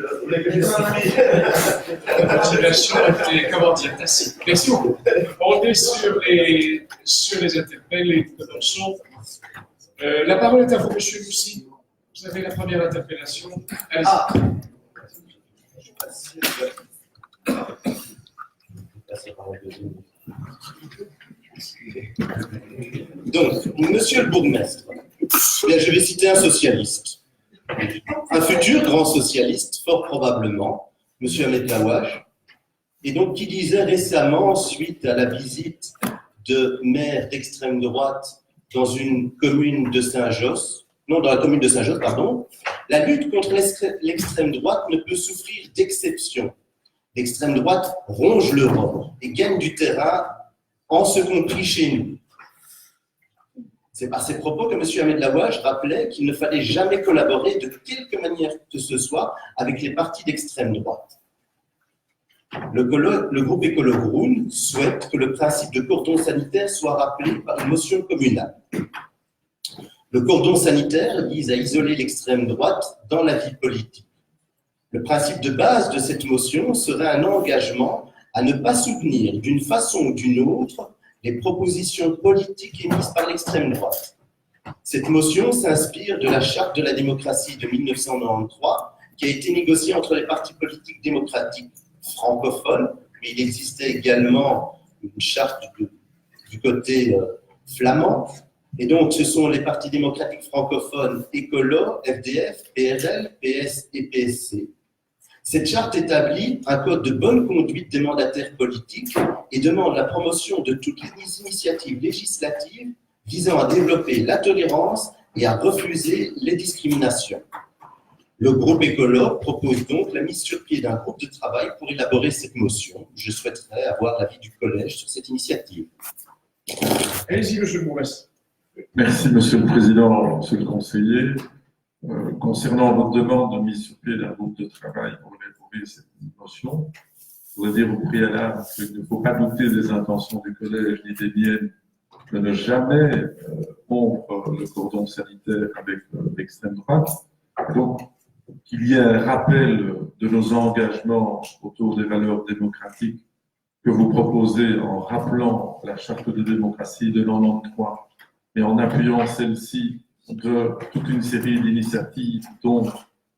L'observation était, comment dire, tacite. Merci beaucoup. On est sur les interpelles et nous commençons. La parole est à vous, monsieur Lucie. Vous avez la première interpellation. Allez-y. Donc, monsieur le bourgmestre, bien, je vais citer un socialiste. Un futur grand socialiste, fort probablement, M. Ahmed Laouache, et donc qui disait récemment, suite à la visite de maires d'extrême droite dans une commune de Saint-Josse, non, dans la commune de Saint-Josse, pardon, la lutte contre l'extrême droite ne peut souffrir d'exception. L'extrême droite ronge l'Europe et gagne du terrain, en ce compris chez nous. C'est par ces propos que M. Ahmed Laouache rappelait qu'il ne fallait jamais collaborer de quelque manière que ce soit avec les partis d'extrême droite. Le groupe Écolo Groen souhaite que le principe de cordon sanitaire soit rappelé par une motion communale. Le cordon sanitaire vise à isoler l'extrême droite dans la vie politique. Le principe de base de cette motion serait un engagement à ne pas soutenir d'une façon ou d'une autre les propositions politiques émises par l'extrême droite. Cette motion s'inspire de la Charte de la démocratie de 1993 qui a été négociée entre les partis politiques démocratiques francophones, mais il existait également une charte du côté flamand. Et donc, ce sont les partis démocratiques francophones Écolo, FDF, PRL, PS et PSC. Cette charte établit un code de bonne conduite des mandataires politiques et demande la promotion de toutes les initiatives législatives visant à développer la tolérance et à refuser les discriminations. Le groupe Écolo propose donc la mise sur pied d'un groupe de travail pour élaborer cette motion. Je souhaiterais avoir l'avis du collège sur cette initiative. Allez-y, monsieur le bourgmestre. Merci, monsieur le président, monsieur le conseiller. Concernant votre demande de mise sur pied d'un groupe de travail pour élaborer cette motion, je voudrais dire au préalable qu'il ne faut pas douter des intentions du collège ni des miennes de ne jamais rompre le cordon sanitaire avec l'extrême droite. Donc, qu'il y ait un rappel de nos engagements autour des valeurs démocratiques que vous proposez en rappelant la Charte de démocratie de 1993 et en appuyant celle-ci de toute une série d'initiatives, dont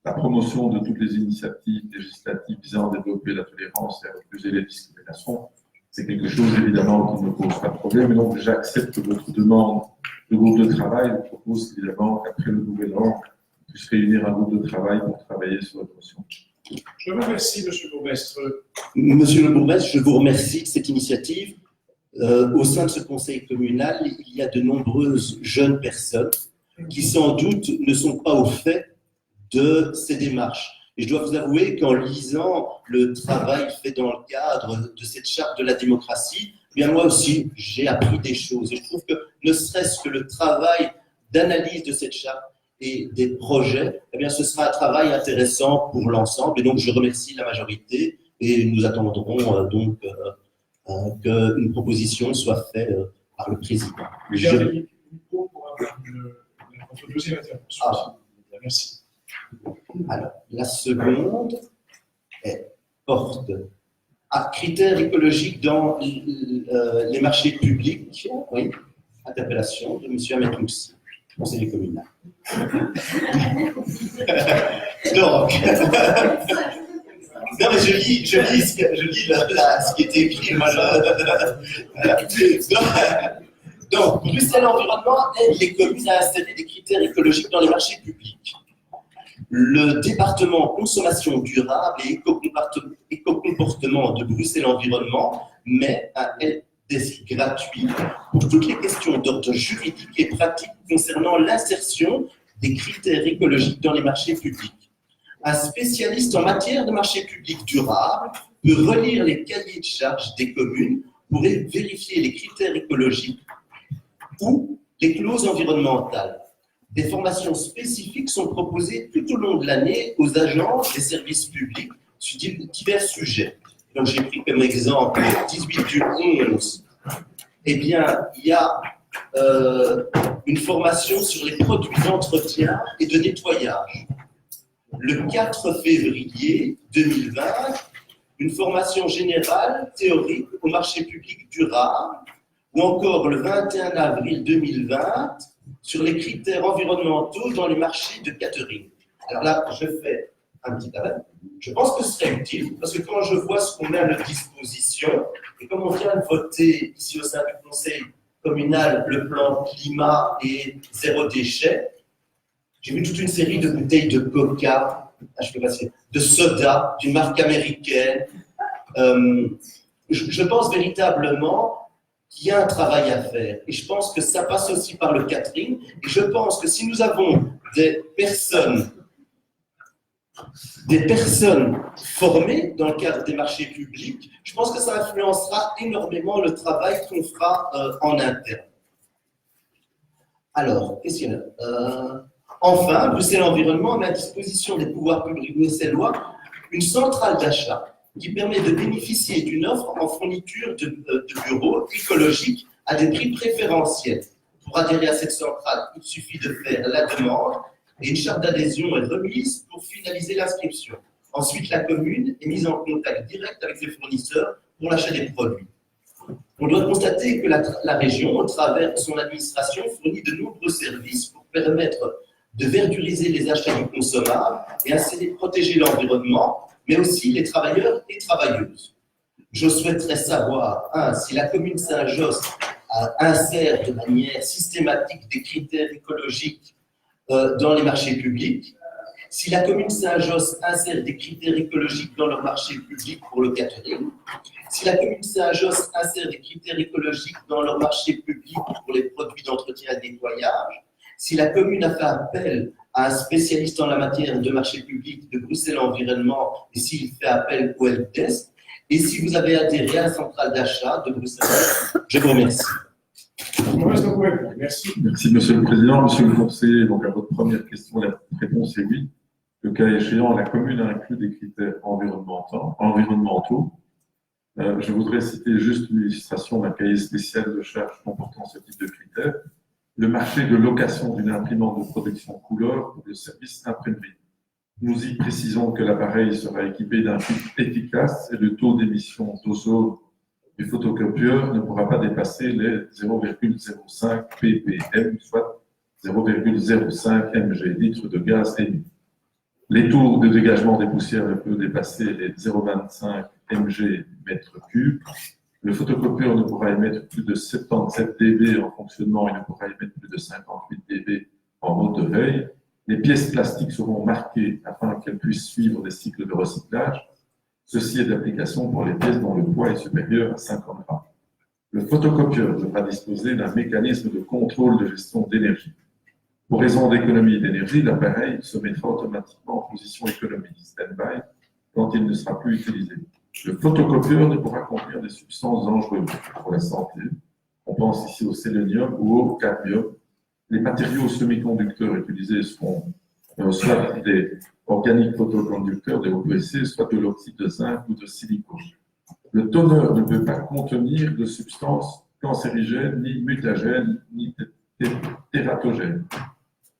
la promotion de toutes les initiatives législatives visant à développer la tolérance et à refuser les discriminations, c'est quelque chose évidemment qui ne pose pas de problème. Et donc j'accepte votre demande de groupe de travail. Je propose évidemment qu'après le nouvel an, on puisse réunir un groupe de travail pour travailler sur votre motion. Je vous remercie, monsieur le bourgmestre. Monsieur le bourgmestre, je vous remercie de cette initiative Au sein de ce conseil communal, il y a de nombreuses jeunes personnes qui sans doute ne sont pas au fait de ces démarches. Et je dois vous avouer qu'en lisant le travail fait dans le cadre de cette charte de la démocratie, eh bien moi aussi, j'ai appris des choses. Et je trouve que ne serait-ce que le travail d'analyse de cette charte et des projets, eh bien ce sera un travail intéressant pour l'ensemble. Et donc je remercie la majorité et nous attendrons qu'une proposition soit faite par le président. Votre deuxième intervention. Merci. Alors, la seconde porte à critères écologiques dans les marchés publics. Oui, interpellation de M. Ahmed Moussi, conseiller communal. Donc, non, mais je lis ce qui était écrit. Donc, Bruxelles Environnement aide les communes à installer des critères écologiques dans les marchés publics. Le département consommation durable et éco-comportement de Bruxelles Environnement met un helpdesk gratuit pour toutes les questions d'ordre juridique et pratique concernant l'insertion des critères écologiques dans les marchés publics. Un spécialiste en matière de marchés publics durables peut relire les cahiers de charges des communes pour vérifier les critères écologiques ou les clauses environnementales. Des formations spécifiques sont proposées tout au long de l'année aux agences des services publics sur divers sujets. Donc j'ai pris comme exemple le 18 du 11. Eh bien, il y a une formation sur les produits d'entretien et de nettoyage. Le 4 février 2020, une formation générale théorique au marché public durable, ou encore le 21 avril 2020 sur les critères environnementaux dans les marchés de catering. Alors là, je fais un petit arrêt. Je pense que ce serait utile, parce que quand je vois ce qu'on met à notre disposition, et comme on vient de voter ici au sein du conseil communal le plan climat et zéro déchet, j'ai vu toute une série de bouteilles de coca, de soda, d'une marque américaine. Je pense véritablement qu'il y a un travail à faire. Et je pense que ça passe aussi par le catering. Et je pense que si nous avons des personnes formées dans le cadre des marchés publics, je pense que ça influencera énormément le travail qu'on fera en interne. Alors, qu'est-ce qu'il y a Enfin, Bruxelles Environnement met à disposition des pouvoirs publics bruxellois une centrale d'achat qui permet de bénéficier d'une offre en fourniture de bureaux écologiques à des prix préférentiels. Pour adhérer à cette centrale, il suffit de faire la demande et une charte d'adhésion est remise pour finaliser l'inscription. Ensuite, la commune est mise en contact direct avec les fournisseurs pour l'achat des produits. On doit constater que la région, au travers de son administration, fournit de nombreux services pour permettre de verduriser les achats du consommable et ainsi protéger l'environnement, mais aussi les travailleurs et travailleuses. Je souhaiterais savoir, si la commune Saint-Josse insère de manière systématique des critères écologiques dans les marchés publics, si la commune Saint-Josse insère des critères écologiques dans leurs marchés publics pour le catering, si la commune Saint-Josse insère des critères écologiques dans leurs marchés publics pour les produits d'entretien et de nettoyage, si la commune a fait appel à un spécialiste en la matière de marché public de Bruxelles Environnement et s'il fait appel au helpdesk, et si vous avez adhéré à la centrale d'achat de Bruxelles. Je vous remercie. Merci. Merci, Monsieur le Président. Monsieur le conseiller, donc à votre première question, la réponse est oui. Le cas échéant, la commune a inclus des critères environnementaux. Je voudrais citer juste une illustration d'un cahier spécial de charges comportant ce type de critères. Le marché de location d'une imprimante de protection couleur pour le service imprimerie. Nous y précisons que l'appareil sera équipé d'un filtre efficace et le taux d'émission d'ozone du photocopieur ne pourra pas dépasser les 0,05 ppm, soit 0,05 mg litres de gaz émis. Les taux de dégagement des poussières ne peuvent dépasser les 0,25 mg mètre cube. Le photocopieur ne pourra émettre plus de 77 dB en fonctionnement et ne pourra émettre plus de 58 dB en mode de veille. Les pièces plastiques seront marquées afin qu'elles puissent suivre des cycles de recyclage. Ceci est d'application pour les pièces dont le poids est supérieur à 50 grammes. Le photocopieur devra disposer d'un mécanisme de contrôle de gestion d'énergie. Pour raison d'économie d'énergie, l'appareil se mettra automatiquement en position économie, stand-by, quand il ne sera plus utilisé. Le photocopieur ne pourra contenir des substances dangereuses pour la santé. On pense ici au sélénium ou au cadmium. Les matériaux semi-conducteurs utilisés seront soit des organiques photoconducteurs, des OPC, soit de l'oxyde de zinc ou de silicone. Le toner ne peut pas contenir de substances cancérigènes, ni mutagènes, ni tératogènes.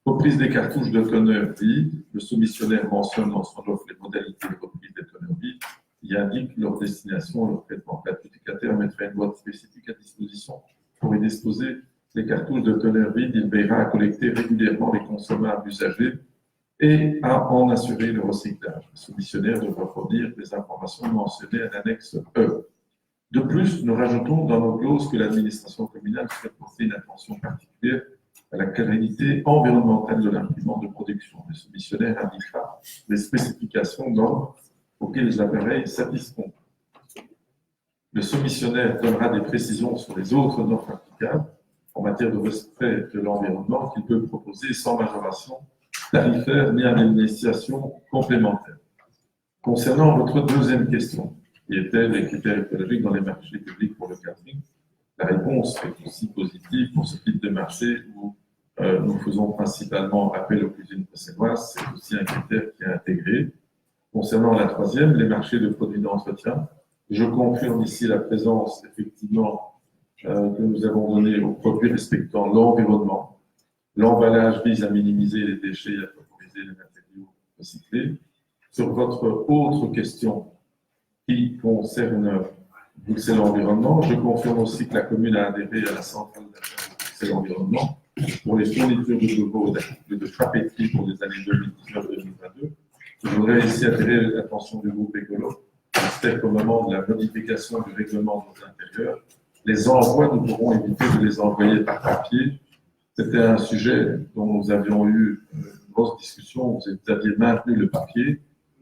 Reprise des cartouches de toner vides, le soumissionnaire mentionne dans son offre les modalités de reprise des toners vides. Il indique leur destination, leur traitement. L'adjudicataire mettra une boîte spécifique à disposition pour y disposer les cartouches de toner vides. Il veillera à collecter régulièrement les consommables usagés et à en assurer le recyclage. Le soumissionnaire devra fournir les informations mentionnées à l'annexe E. De plus, nous rajoutons dans nos clauses que l'administration communale souhaite porter une attention particulière à la qualité environnementale de l'imprimante de production. Le soumissionnaire indiquera les spécifications normes auxquelles les appareils satisfont. Le soumissionnaire donnera des précisions sur les autres normes applicables en matière de respect de l'environnement qu'il peut proposer sans majoration tarifaire ni indemnisation complémentaire. Concernant votre deuxième question, qui était les critères écologiques dans les marchés publics pour le catering, la réponse est aussi positive pour ce type de marché où nous faisons principalement appel aux cuisines bruxelloises. C'est aussi un critère qui est intégré. Concernant la troisième, les marchés de produits d'entretien, je confirme ici la présence, effectivement, que nous avons donnée aux produits respectant l'environnement. L'emballage vise à minimiser les déchets et à favoriser les matériaux recyclés. Sur votre autre question qui concerne Bruxelles Environnement, je confirme aussi que la commune a adhéré à la centrale d'achat de Bruxelles Environnement pour les fournitures de logos d'articles de papeterie pour les années 2019-2022. Je voudrais ici attirer l'attention du groupe écolo. J'espère qu'au moment de la modification du règlement de l'intérieur, les envois, nous pourrons éviter de les envoyer par papier. C'était un sujet dont nous avions eu une grosse discussion. Vous aviez maintenu le papier,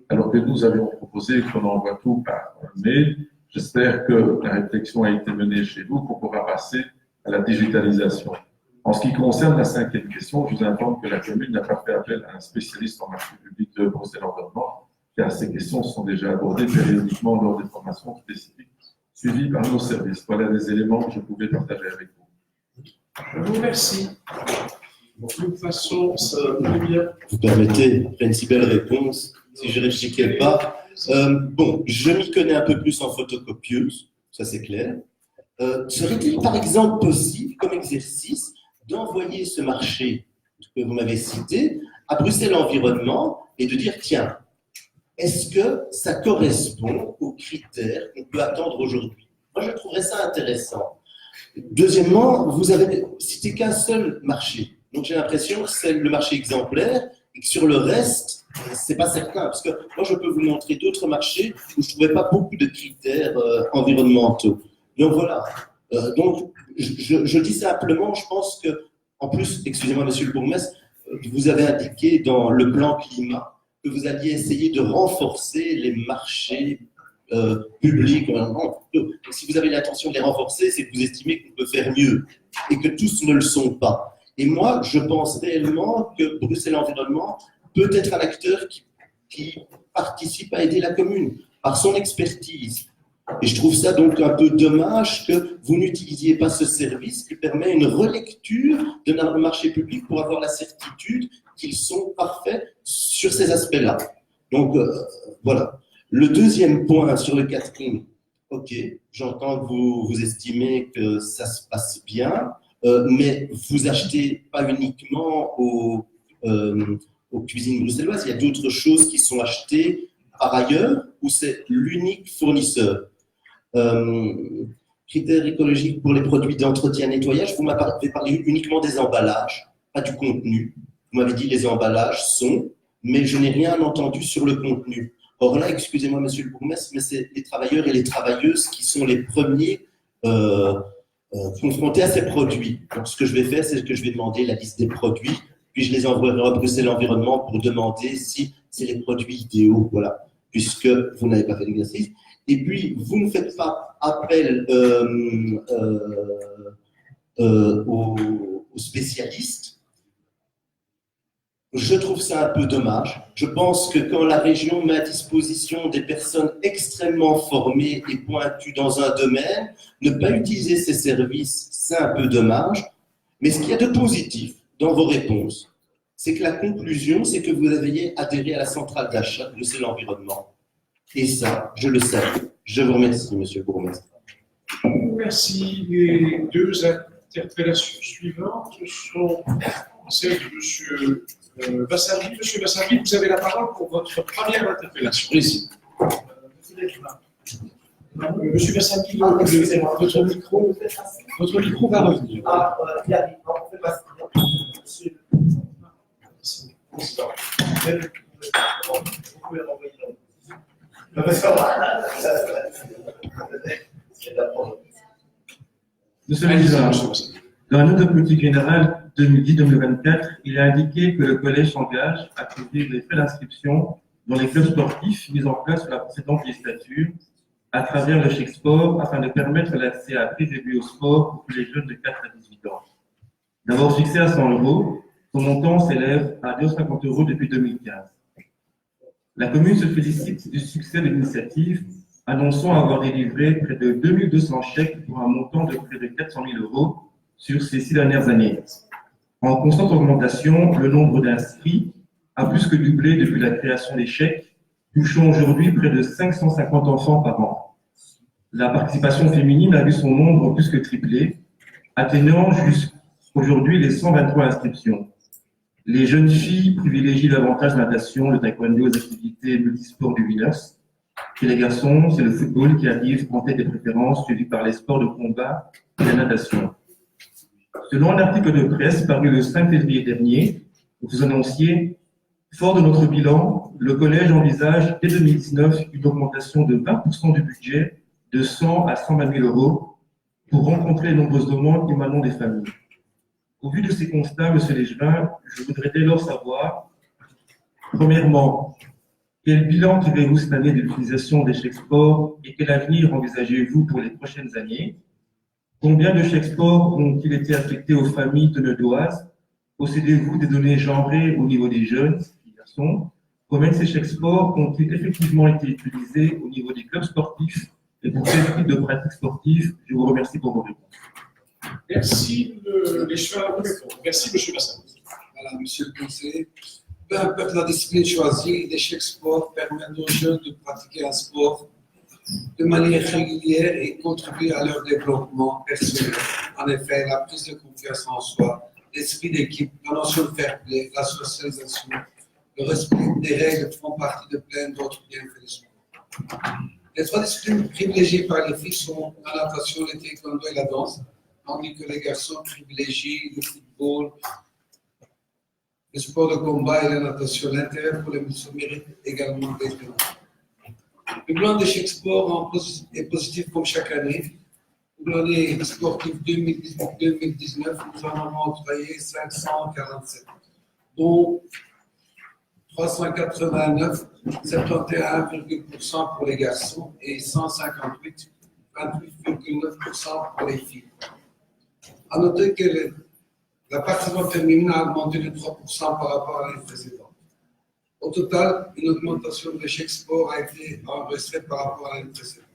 alors que nous avions proposé qu'on envoie tout par mail. J'espère que la réflexion a été menée chez vous, qu'on pourra passer à la digitalisation. En ce qui concerne la cinquième question, je vous informe que la commune n'a pas fait appel à un spécialiste en marché public de Bruxelles Environnement, car ces questions sont déjà abordées périodiquement lors des formations spécifiques suivies par nos services. Voilà les éléments que je pouvais partager avec vous. Je vous remercie. De toute façon, ça va bien. Vous permettez, après une si belle réponse, si je réfléchis pas. Bon, je m'y connais un peu plus en photocopieuse, ça c'est clair. Serait-il par exemple possible, comme exercice, d'envoyer ce marché que vous m'avez cité à Bruxelles Environnement et de dire, tiens, est-ce que ça correspond aux critères qu'on peut attendre aujourd'hui? Moi, je trouverais ça intéressant. Deuxièmement, vous avez cité qu'un seul marché. Donc, j'ai l'impression que c'est le marché exemplaire et que sur le reste, c'est pas certain. Parce que moi, je peux vous montrer d'autres marchés où je ne trouvais pas beaucoup de critères environnementaux. Donc, voilà. Donc, je dis simplement, je pense que, en plus, excusez-moi, monsieur le bourgmestre, vous avez indiqué dans le plan climat que vous alliez essayer de renforcer les marchés publics. Si vous avez l'intention de les renforcer, c'est que vous estimez qu'on peut faire mieux et que tous ne le sont pas. Et moi, je pense réellement que Bruxelles Environnement peut être un acteur qui participe à aider la commune par son expertise. Et je trouve ça donc un peu dommage que vous n'utilisiez pas ce service qui permet une relecture de notre marché public pour avoir la certitude qu'ils sont parfaits sur ces aspects-là. Donc, voilà. Le deuxième point sur le catering, ok, j'entends que vous estimez que ça se passe bien, mais vous achetez pas uniquement aux cuisines bruxelloises, il y a d'autres choses qui sont achetées par ailleurs ou c'est l'unique fournisseur. Critères écologiques pour les produits d'entretien et nettoyage, vous m'avez parlé uniquement des emballages, pas du contenu. Vous m'avez dit les emballages sont, mais je n'ai rien entendu sur le contenu. Or là, excusez-moi, monsieur le bourgmestre, mais c'est les travailleurs et les travailleuses qui sont les premiers confrontés à ces produits. Donc, ce que je vais faire, c'est que je vais demander la liste des produits, puis je les envoierai à Bruxelles Environnement pour demander si c'est les produits idéaux, voilà, puisque vous n'avez pas fait l'exercice. Et puis, vous ne faites pas appel aux spécialistes. Je trouve ça un peu dommage. Je pense que quand la région met à disposition des personnes extrêmement formées et pointues dans un domaine, ne pas utiliser ces services, c'est un peu dommage. Mais ce qu'il y a de positif dans vos réponses, c'est que la conclusion, c'est que vous avez adhéré à la centrale d'achat de Bruxelles Environnement. Et ça, je le salue. Je vous remercie, monsieur le bourgmestre. Merci. Les deux interpellations suivantes sont celles de monsieur Bassali. Monsieur Bassali, vous avez la parole pour votre première interpellation. Allez-y. Monsieur Bassali, votre micro va revenir. Monsieur le Président, dans la note de politique générale 2010-2024, il est indiqué que le collège s'engage à couvrir les frais d'inscription dans les clubs sportifs mis en place sous la précédente législature à travers le chèque sport afin de permettre l'accès à prix réduit au sport pour tous les jeunes de 4 à 18 ans. D'abord fixé à 100 €, son montant s'élève à 250 € depuis 2015. La commune se félicite du succès de l'initiative, annonçant avoir délivré près de 2200 chèques pour un montant de près de 400 000 € sur ces 6 dernières années. En constante augmentation, le nombre d'inscrits a plus que doublé depuis la création des chèques, touchant aujourd'hui près de 550 enfants par an. La participation féminine a vu son nombre plus que triplé, atteignant jusqu'aujourd'hui les 123 inscriptions. Les jeunes filles privilégient davantage la natation, le taekwondo, les activités multisports du Winners. Chez les garçons, c'est le football qui arrive en tête des préférences, suivi par les sports de combat et la natation. Selon un article de presse paru le 5 février dernier, vous annonciez « Fort de notre bilan, le collège envisage dès 2019 une augmentation de 20% du budget de 100 à 120 000 € pour rencontrer les nombreuses demandes émanant des familles. » Au vu de ces constats, Monsieur Légevin, je voudrais dès lors savoir, premièrement, quel bilan tirez-vous cette année de l'utilisation des chèques sport et quel avenir envisagez-vous pour les prochaines années? Combien de chèques sport ont-ils été affectés aux familles teneudoises? Possédez-vous des données genrées au niveau des jeunes, des garçons? Combien de ces chèques sport ont-ils effectivement été utilisés au niveau des clubs sportifs et pour quel type de pratiques sportives? Je vous remercie pour vos réponses. Merci, les choix. Merci, monsieur Bassin. Voilà, monsieur le conseiller. Peu importe la discipline choisie, les chèques sport permettent aux jeunes de pratiquer un sport de manière régulière et contribuer à leur développement personnel. En effet, la prise de confiance en soi, l'esprit d'équipe, la notion de fair play, la socialisation, le respect des règles font partie de plein d'autres bienfaits du sport. Les 3 disciplines privilégiées par les filles sont la natation, le taekwondo et la danse, tandis que les garçons privilégient le football, le sport de combat et la natation. L'intérêt pour les muscles mérite également d'être là. Le plan de chèque sport est positif comme chaque année. Pour l'année sportive 2018-2019, nous en avons octroyé 547, dont 389, 71,% pour les garçons et 158, 28,9% pour les filles. À noter que la participation féminine a augmenté de 3% par rapport à l'année précédente. Au total, une augmentation de chèque sport a été enregistrée par rapport à l'année précédente.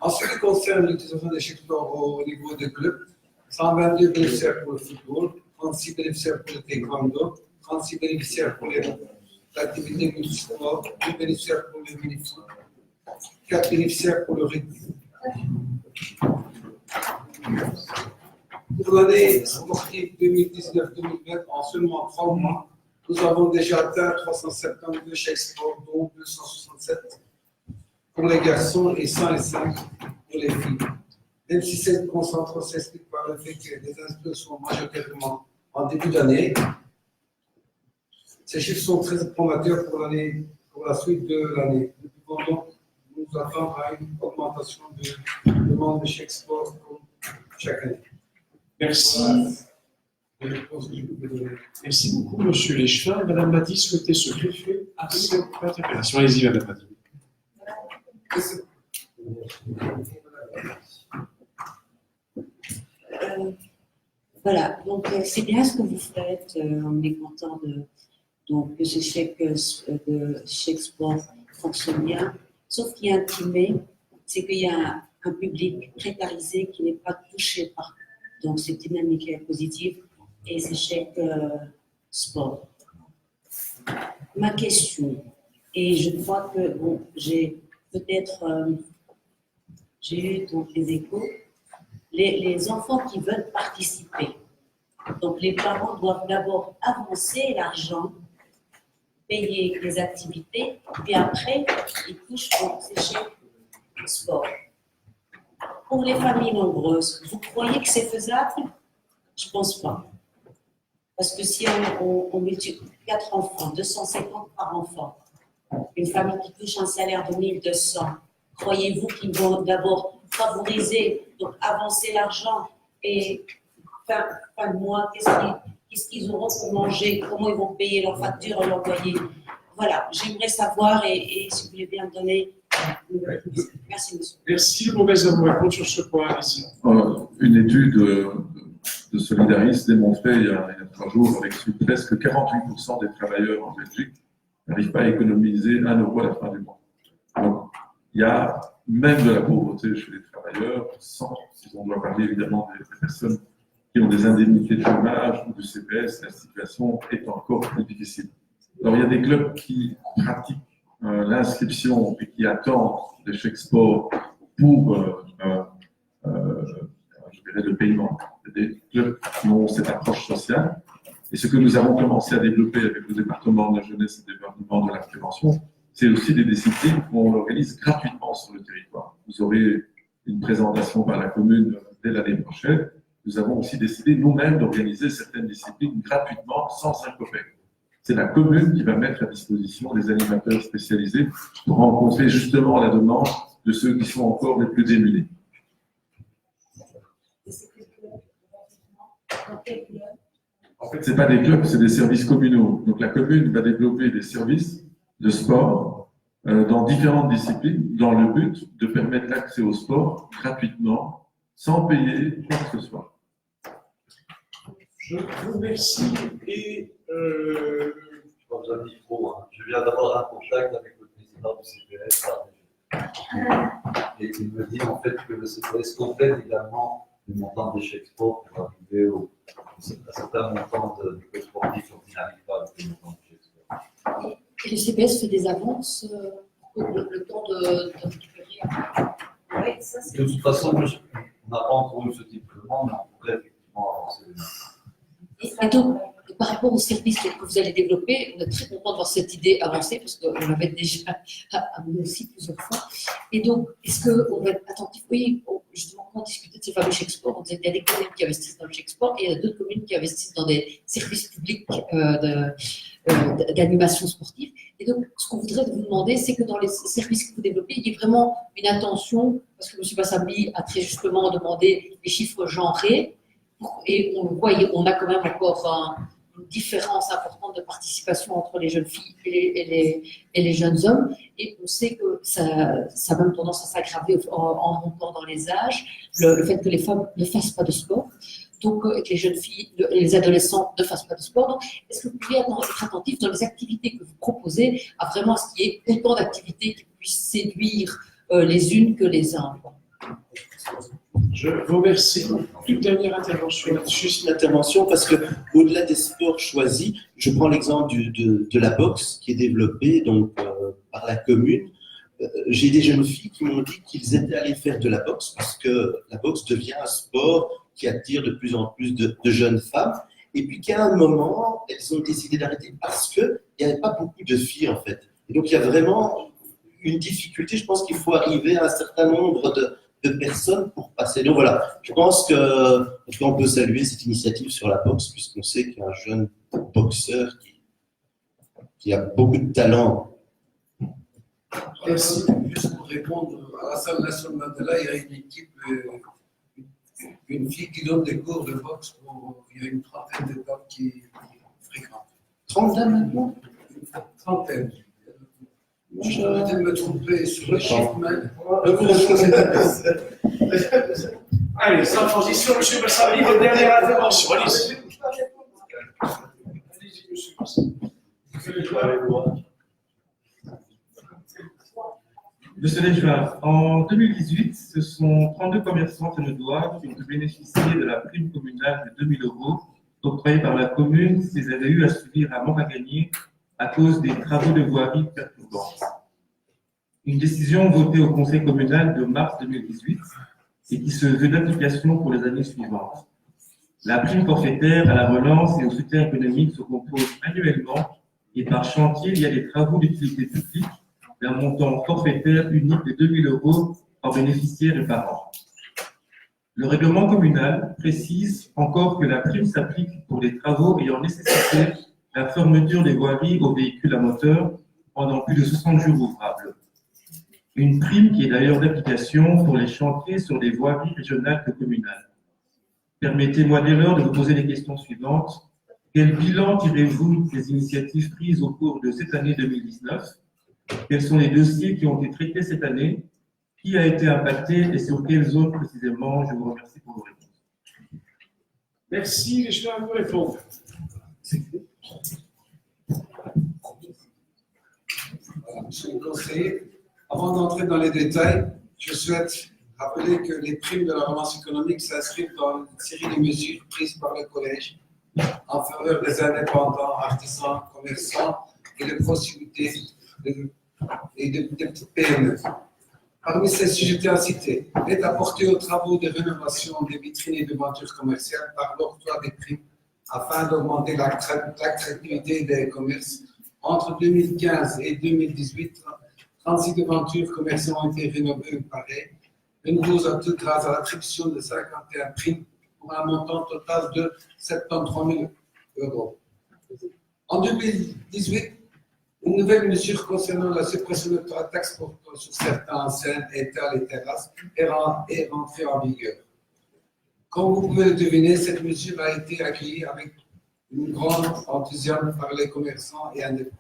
En ce qui concerne l'utilisation des chèques sport au niveau des clubs, 122 bénéficiaires pour le football, 36 bénéficiaires pour le taekwondo, 36 bénéficiaires pour l'activité multisport, 2 bénéficiaires pour le mini-foot, 4 bénéficiaires pour le rugby. Pour l'année sportive 2019-2020, en seulement 3 mois, nous avons déjà atteint 372 chèques sport, dont 267 pour les garçons et 105 pour les filles. Même si cette concentration s'explique par le fait que les inscrits sont majoritairement en début d'année, ces chiffres sont très prometteurs pour la suite de l'année. Nous pouvons donc nous attendre à une augmentation de demande de chèques sport chaque année. Merci. Merci beaucoup, monsieur Légevin. Madame Madi souhaitait se greffer à cette interpellation. Allez-y, madame Madi. Voilà, donc c'est bien ce que vous faites. On est content donc, que ce chèque sport fonctionne bien. Sauf qu'il y a un timé, c'est qu'il y a un public précarisé qui n'est pas touché par donc cette dynamique positive et ces chèques sport. Ma question, et je crois que bon, j'ai peut-être j'ai eu donc les échos. Les enfants qui veulent participer, donc les parents doivent d'abord avancer l'argent, payer les activités, et après, ils touchent donc ces chèques sport. Pour les familles nombreuses, vous croyez que c'est faisable? Je ne pense pas. Parce que si on multiplie 4 enfants, 250 par enfant, une famille qui touche un salaire de 1200, croyez-vous qu'ils vont d'abord favoriser, donc avancer l'argent et fin de mois, qu'est-ce qu'ils auront pour manger, comment ils vont payer leurs factures, leur loyer? Voilà, j'aimerais savoir et si vous voulez bien me donner. Merci, monsieur. Merci, je vous laisse vous répondre sur ce point ici. Une étude de Solidaris démontrait il y a 3 jours avec presque 48% des travailleurs en Belgique n'arrivent pas à économiser 1 euro à la fin du mois. Donc, il y a même de la pauvreté chez les travailleurs, sans, si on doit parler évidemment des personnes qui ont des indemnités de chômage ou de CPS, la situation est encore plus difficile. Alors, il y a des clubs qui pratiquent l'inscription et qui attendent des chèques sport pour je dirais, le paiement. Il y a des clubs qui ont cette approche sociale. Et ce que nous avons commencé à développer avec le département de la jeunesse et le département de la prévention, c'est aussi des disciplines qu'on organise gratuitement sur le territoire. Vous aurez une présentation par la commune dès l'année prochaine. Nous avons aussi décidé nous-mêmes d'organiser certaines disciplines gratuitement, sans un copec. C'est la commune qui va mettre à disposition des animateurs spécialisés pour rencontrer justement la demande de ceux qui sont encore les plus démunis. En fait, ce n'est pas des clubs, c'est des services communaux. Donc la commune va développer des services de sport dans différentes disciplines, dans le but de permettre l'accès au sport gratuitement, sans payer quoi que ce soit. Je vous remercie et Pas besoin de micro, hein. Je viens d'avoir un contact avec le président du CPS et il me dit en fait que le CPS complète également le montant des chèques sport pour arriver à certains montants de niveau sportif quand il n'arrive pas avec le montant de chèques sport. Et le CPS fait des avances pour le temps de récupérer. Oui, ça c'est. De toute façon, on n'a pas encore eu ce type de demande, mais on pourrait effectivement avancer. Et donc, par rapport aux services que vous allez développer, on est très content de voir cette idée avancer parce qu'on l'avait déjà amené aussi plusieurs fois. Et donc, est-ce qu'on va être attentif? Oui, justement, quand on discutait de ces fameux chèques sport, on disait qu'il y a des communes qui investissent dans le chèque sport et il y a d'autres communes qui investissent dans des services publics d'animation sportive. Et donc, ce qu'on voudrait vous demander, c'est que dans les services que vous développez, il y ait vraiment une attention, parce que M. Bassambi a très justement demandé les chiffres genrés. Et on le voit, on a quand même encore une différence importante de participation entre les jeunes filles et les jeunes hommes. Et on sait que ça a même tendance à s'aggraver en montant dans les âges, le fait que les femmes ne fassent pas de sport, donc que les jeunes filles, les adolescents ne fassent pas de sport. Donc, est-ce que vous pouvez être attentif dans les activités que vous proposez à vraiment ce qu'il y ait autant d'activités qui puissent séduire les unes que les uns? je vous remercie. Toute dernière intervention. Juste une intervention parce que au-delà des sports choisis, je prends l'exemple de la boxe qui est développée donc par la commune. J'ai des jeunes filles qui m'ont dit qu'ils étaient allés faire de la boxe parce que la boxe devient un sport qui attire de plus en plus de jeunes femmes. Et puis qu'à un moment, elles ont décidé d'arrêter parce qu'il n'y avait pas beaucoup de filles en fait. Et donc il y a vraiment une difficulté. Je pense qu'il faut arriver à un certain nombre de personnes pour passer. Donc voilà, je pense qu'on peut saluer cette initiative sur la boxe puisqu'on sait qu'il y a un jeune boxeur qui a beaucoup de talent. Merci. Juste pour répondre, à la salle Nelson Mandela, il y a une équipe, une fille qui donne des cours de boxe. Il y a une trentaine de femmes qui fréquentent. 30 maintenant? Une trentaine. Je vais arrêter de me tromper sur les chiffres, mais Allez, sans transition, M. Bassali, votre dernière intervention. Allez-y. Allez-y, M. Bassali. Monsieur Lejvar, en 2018, ce sont 32 commerçants teneudois qui ont pu bénéficier de la prime communale de 2 000 € octroyée par la commune s'ils avaient eu à subir un manque à gagner à cause des travaux de voirie perturbants. Une décision votée au conseil communal de mars 2018 et qui se veut d'application pour les années suivantes. La prime forfaitaire à la relance et au soutien économique se compose annuellement et par chantier via les travaux d'utilité publique d'un montant forfaitaire unique de 2 000 € par bénéficiaire et par an. Le règlement communal précise encore que la prime s'applique pour les travaux ayant nécessité la fermeture des voiries aux véhicules à moteur pendant plus de 60 jours ouvrables. Une prime qui est d'ailleurs d'application pour les chantiers sur les voiries régionales que communales. Permettez-moi dès lors de vous poser les questions suivantes. Quel bilan tirez-vous des initiatives prises au cours de cette année 2019 ? Quels sont les dossiers qui ont été traités cette année? Qui a été impacté et sur quelles zones précisément? Je vous remercie pour vos réponses. Merci, je vais vous répondre. Voilà, monsieur le conseiller, avant d'entrer dans les détails, je souhaite rappeler que les primes de la relance économique s'inscrivent dans une série de mesures prises par le collège en faveur des indépendants, artisans, commerçants et de proximité et de petites PME. Parmi ces sujets à citer, est apporté aux travaux de rénovation des vitrines et de devantures commerciales par l'octroi des primes afin d'augmenter l'attractivité des commerces. Entre 2015 et 2018, 36 devantures commerciales ont été rénovées ou parées. De nouveaux atouts grâce à l'attribution de 51 primes pour un montant total de 73 000 €. En 2018, une nouvelle mesure concernant la suppression de la taxe portant sur certaines enseignes, étals et terrasses est rentrée en vigueur. Comme vous pouvez le deviner, cette mesure a été accueillie avec un grand enthousiasme par les commerçants et indépendants.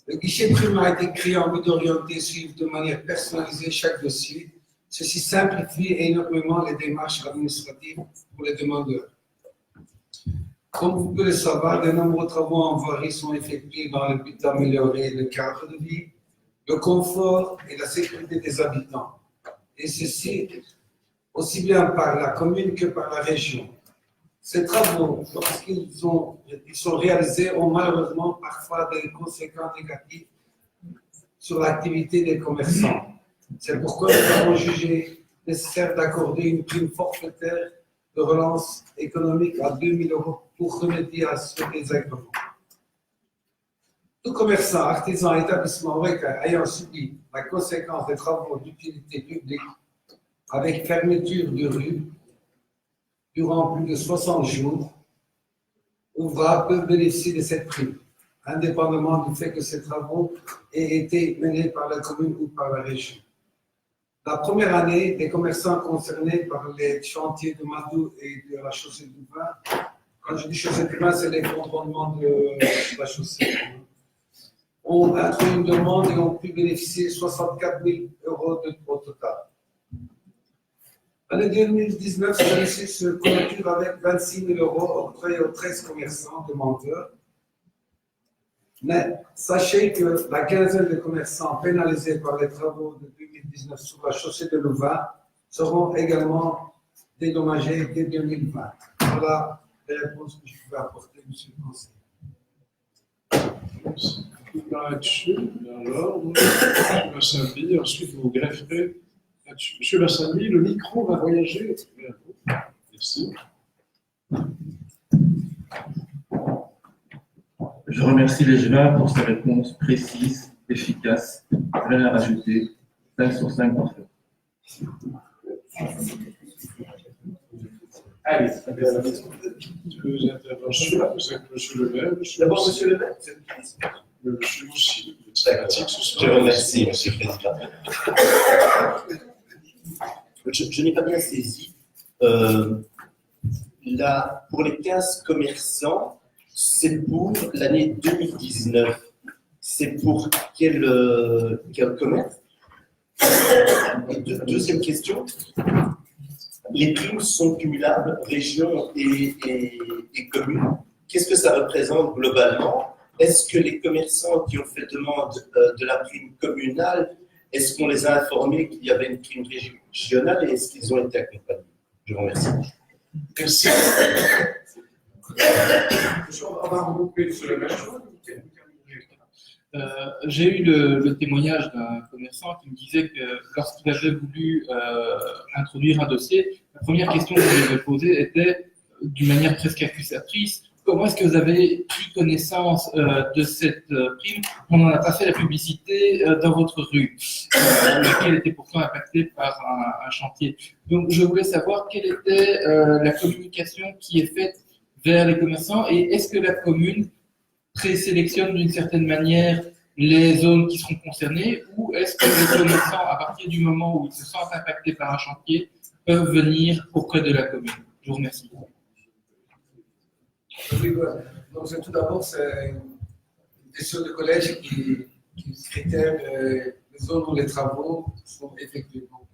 Le guichet prime a été créé en vue d'orienter et suivre de manière personnalisée chaque dossier. Ceci simplifie énormément les démarches administratives pour les demandeurs. Comme vous pouvez le savoir, de nombreux travaux en voirie sont effectués dans le but d'améliorer le cadre de vie, le confort et la sécurité des habitants. Et ceci aussi bien par la commune que par la région. Ces travaux, lorsqu'ils sont réalisés, ont malheureusement parfois des conséquences négatives sur l'activité des commerçants. C'est pourquoi nous avons jugé nécessaire d'accorder une prime forfaitaire de relance économique à 2 000 € pour remédier à ce désagrément. Tout commerçant, artisan, établissement ou ayant subi la conséquence des travaux d'utilité publique avec fermeture de rue durant plus de 60 jours, ouvrables peuvent bénéficier de cette prime, indépendamment du fait que ces travaux aient été menés par la commune ou par la région. La première année, les commerçants concernés par les chantiers de Madou et de la chaussée du Vin, quand je dis chaussée du Vin, c'est les fondements de la chaussée, ont introduit une demande et ont pu bénéficier de 64 000 € au total. L'année 2019, celle-ci se clôture avec 26 000 € octroyés aux 13 commerçants demandeurs. Mais sachez que la quinzaine de commerçants pénalisés par les travaux de 2019 sur la chaussée de Louvain seront également dédommagés dès 2020. Voilà les réponses que je pouvais apporter, monsieur le conseiller. Là-dessus, dans l'ordre, M. Bassali, ensuite vous grefferez là-dessus. M. Bassali, le micro va voyager vers vous. Merci. Je remercie Lejvar pour sa réponse précise, efficace, rien à rajouter. 5 sur 5 parfait. Allez, deux interventions. Vous êtes M. Lebel. D'abord, M. Lebel. Monsieur aussi, sympathique ce soir. Je remercie, M. le Président. Je n'ai pas bien saisi. Là, pour les 15 commerçants, c'est pour l'année 2019. C'est pour quel commerce? Deuxième question. Les primes sont cumulables, région et commune. Qu'est-ce que ça représente globalement? Est-ce que les commerçants qui ont fait demande de la prime communale, est-ce qu'on les a informés qu'il y avait une prime régionale et est-ce qu'ils ont été accompagnés? Je vous remercie. Merci. On va regrouper sur le même chose. J'ai eu le témoignage d'un commerçant qui me disait que lorsqu'il avait voulu introduire un dossier, la première question que je lui ai posée était, d'une manière presque accusatrice, comment est-ce que vous avez pris connaissance de cette prime? On n'en a pas fait la publicité dans votre rue, laquelle était pourtant impactée par un chantier. Donc je voulais savoir quelle était la communication qui est faite vers les commerçants et est-ce que la commune présélectionne d'une certaine manière les zones qui seront concernées ou est-ce que les commerçants, à partir du moment où ils se sentent impactés par un chantier, peuvent venir auprès de la commune? Je vous remercie. Donc, tout d'abord, c'est une question de collège qui critère les zones où les travaux sont effectués. Donc,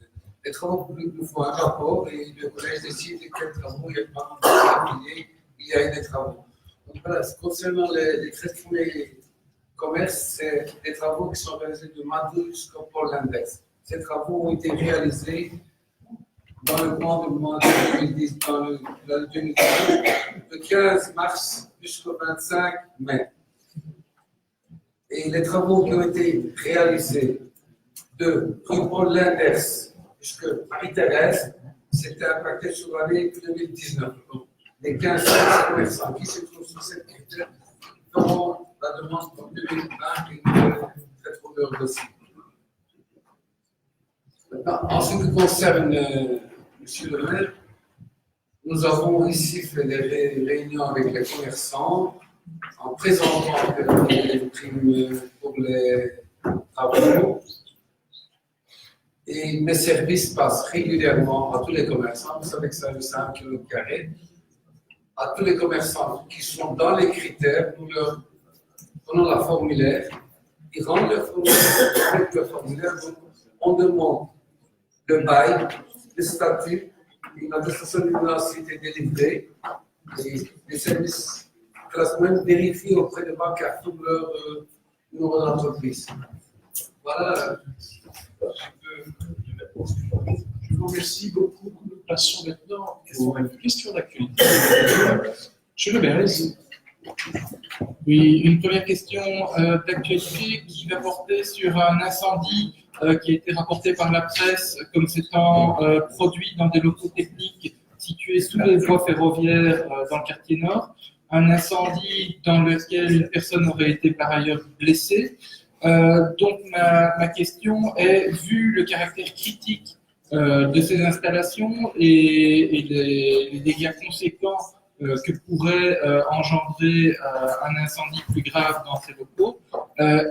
les travaux nous font un rapport et le collège décide quels travaux il y a des travaux. Donc, voilà, concernant les 13 premiers commerces, c'est des travaux qui sont réalisés de Madou jusqu'au pôle Index. Ces travaux ont été réalisés dans le mois de 2010, dans l'année 2010, de 15 mars jusqu'au 25 mai. Et les travaux qui ont été réalisés de rue Paul Linders jusqu'à Marie-Thérèse, c'était impacté sur l'année 2019. Donc, les 15 commerçants qui se trouvent sur cette critère feront la demande pour 2020 et nous traiterons leur dossier. Maintenant, en ce qui concerne Monsieur le maire, nous avons ici fait des réunions avec les commerçants en présentant les primes pour les travaux. Et mes services passent régulièrement à tous les commerçants. Vous savez que c'est 5 km². À tous les commerçants qui sont dans les critères, nous leur donnons la formulaire. Ils rendent le formulaire avec le formulaire. Donc, on demande le bail, le statut, une attestation de menacité délivrée et les services de la semaine vérifient auprès de bancaires tout leur numéro d'entreprise. Voilà. Je vous remercie beaucoup. Nous passons maintenant aux questions d'actualité. Monsieur le maire, allez-y. Oui, une première question d'actualité qui va porter sur un incendie qui a été rapporté par la presse comme s'étant produit dans des locaux techniques situés sous les voies ferroviaires dans le quartier nord. Un incendie dans lequel une personne aurait été par ailleurs blessée. Donc ma question est, vu le caractère critique de ces installations et les dégâts conséquents que pourrait engendrer un incendie plus grave dans ces locaux,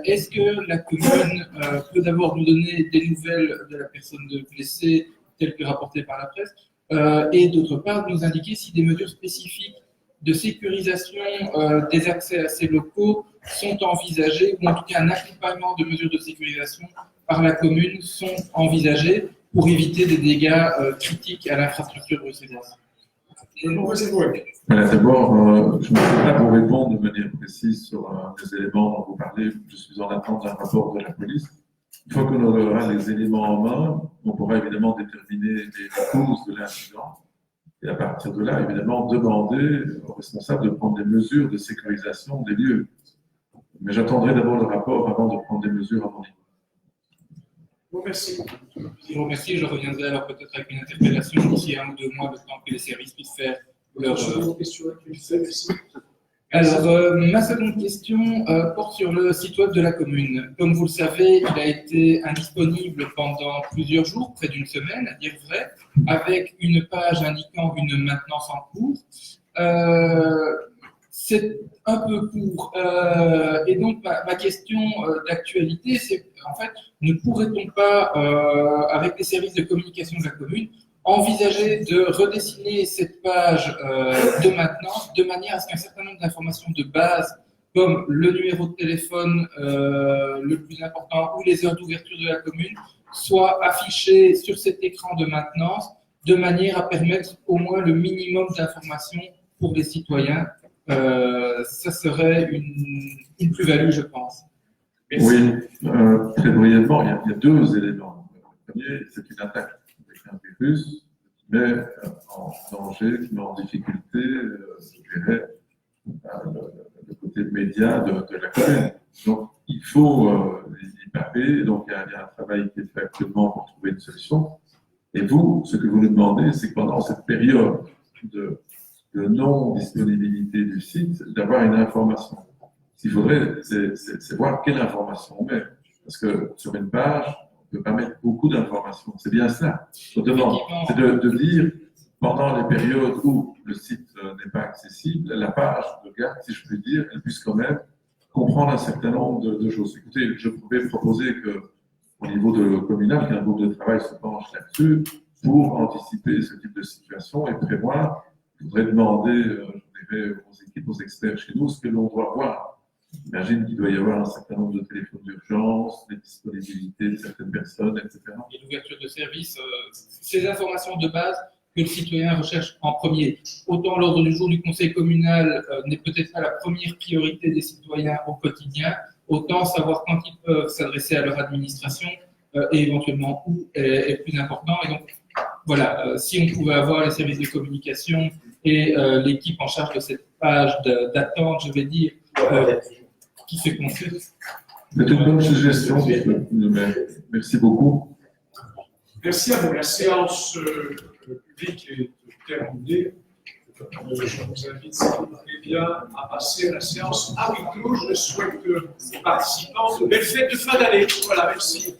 est-ce que la commune peut d'abord nous donner des nouvelles de la personne blessée telles que rapportées par la presse et d'autre part nous indiquer si des mesures spécifiques de sécurisation des accès à ces locaux sont envisagées ou en tout cas un accompagnement de mesures de sécurisation par la commune sont envisagées pour éviter des dégâts critiques à l'infrastructure bruxelloise. D'abord, je ne peux pas vous répondre de manière précise sur les éléments dont vous parlez. Je suis en attente d'un rapport de la police. Une fois qu'on aura les éléments en main, on pourra évidemment déterminer les causes de l'incident. Et à partir de là, évidemment, demander aux responsables de prendre des mesures de sécurisation des lieux. Mais j'attendrai d'abord le rapport avant de prendre des mesures à mon niveau. Merci. Je vous remercie. Je reviendrai alors peut-être avec une interpellation d'ici 1 ou 2 mois, le temps que les services puissent faire leur. Alors, ma seconde question porte sur le site web de la commune. Comme vous le savez, il a été indisponible pendant plusieurs jours, près d'une semaine, à dire vrai, avec une page indiquant une maintenance en cours. C'est un peu court. Et donc, ma question d'actualité, c'est en fait, ne pourrait-on pas, avec les services de communication de la commune, envisager de redessiner cette page de maintenance de manière à ce qu'un certain nombre d'informations de base comme le numéro de téléphone le plus important ou les heures d'ouverture de la commune, soient affichés sur cet écran de maintenance de manière à permettre au moins le minimum d'informations pour les citoyens. Ça serait une plus-value, je pense. Merci. Oui, très brièvement, il y a deux éléments. Le premier, c'est une attaque avec un virus qui met en danger, qui met en difficulté, je dirais, le côté média de la commune. Donc, il faut y taper. Donc, il y a un travail qui est fait actuellement pour trouver une solution. Et vous, ce que vous nous demandez, c'est que pendant cette période de non-disponibilité du site, d'avoir une information. Ce qu'il faudrait, c'est voir quelle information on met. Parce que sur une page, on ne peut pas mettre beaucoup d'informations. C'est bien ça. Je demande, c'est de dire, pendant les périodes où le site n'est pas accessible, la page de garde, si je puis dire, elle puisse quand même comprendre un certain nombre de choses. Écoutez, je pouvais proposer qu'au niveau communal, qu'un groupe de travail se penche là-dessus pour anticiper ce type de situation et prévoir. Je voudrais demander, je dirais, aux équipes, aux experts chez nous, ce que l'on doit voir. J'imagine qu'il doit y avoir un certain nombre de téléphones d'urgence, des disponibilités de certaines personnes, etc. Et l'ouverture de services, ces informations de base que le citoyen recherche en premier. Autant l'ordre du jour du conseil communal n'est peut-être pas la première priorité des citoyens au quotidien, autant savoir quand ils peuvent s'adresser à leur administration et éventuellement où est plus important. Et donc, voilà, si on pouvait avoir les services de communication et l'équipe en charge de cette page d'attente, je vais dire, qui se consulte. C'est une bonne suggestion, merci beaucoup. Merci à vous. La séance publique est terminée. Je vous invite, si vous voulez bien, à passer à la séance à huis clos. Je souhaite aux participants de belles fêtes de fin d'année. Voilà, merci.